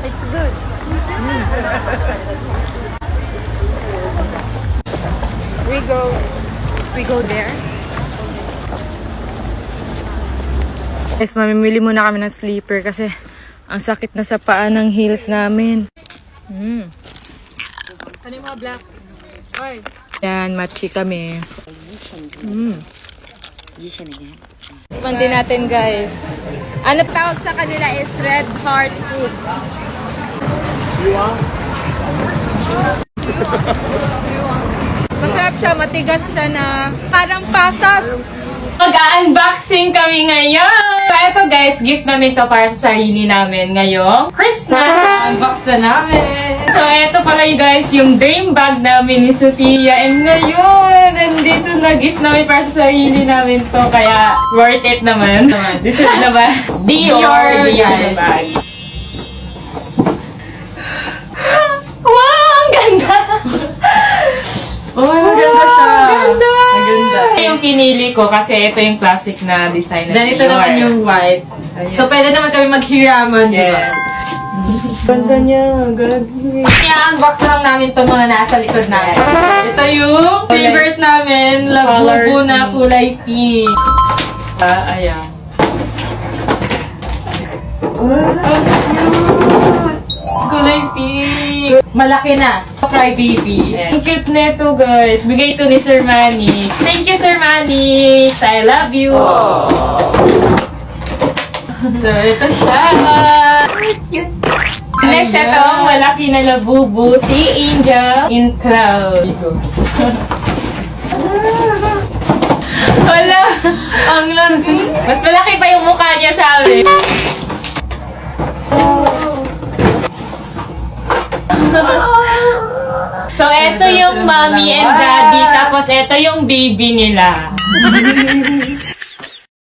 Speaker 2: It's good. We go there.
Speaker 1: Guys, mamimili muna kami ng sleeper kasi ang sakit na sa paa ng heels namin.
Speaker 2: Ano yung mga black? Oy.
Speaker 1: Yan, matchy kami. Tikman din natin, guys.
Speaker 2: Ano tawag sa kanila is red heart food. Masarap siya, matigas siya na parang pasas.
Speaker 1: Mag-unboxing kami ngayon! So, eto guys, gift namin to para sa sarili namin ngayong Christmas. Unbox na namin! So, eto pala yung guys, yung dream bag namin ni Sophia. And ngayon, nandito na gift namin para sa sarili namin to. Kaya, worth it naman. Deserve naman. Dior bag. Wow! Ang ganda! Oh, maganda siya. Maganda. Ito yung pinili ko kasi ito yung classic na design na
Speaker 2: Ganito naman yung white. So, pwede naman kami maghiraman, di ba?
Speaker 1: Ganda niya. Gagi.
Speaker 2: I-unbox lang namin ito mga nasa likod natin.
Speaker 1: Ito yung favorite namin. Labubo na kulay pink. Ayan. Kulay pink.
Speaker 2: Malaki na.
Speaker 1: Cry baby. Ang cute nito guys. Bigay ito ni Sir Manix. Thank you Sir Manix. I love you. So, ito siya. Next, ito ang malaki na labubu. Si Angel in Cloud. Wala. Ang laki. Mas malaki pa yung mukha niya sa amin. So, ito yung mommy and daddy. Tapos, ito yung baby nila.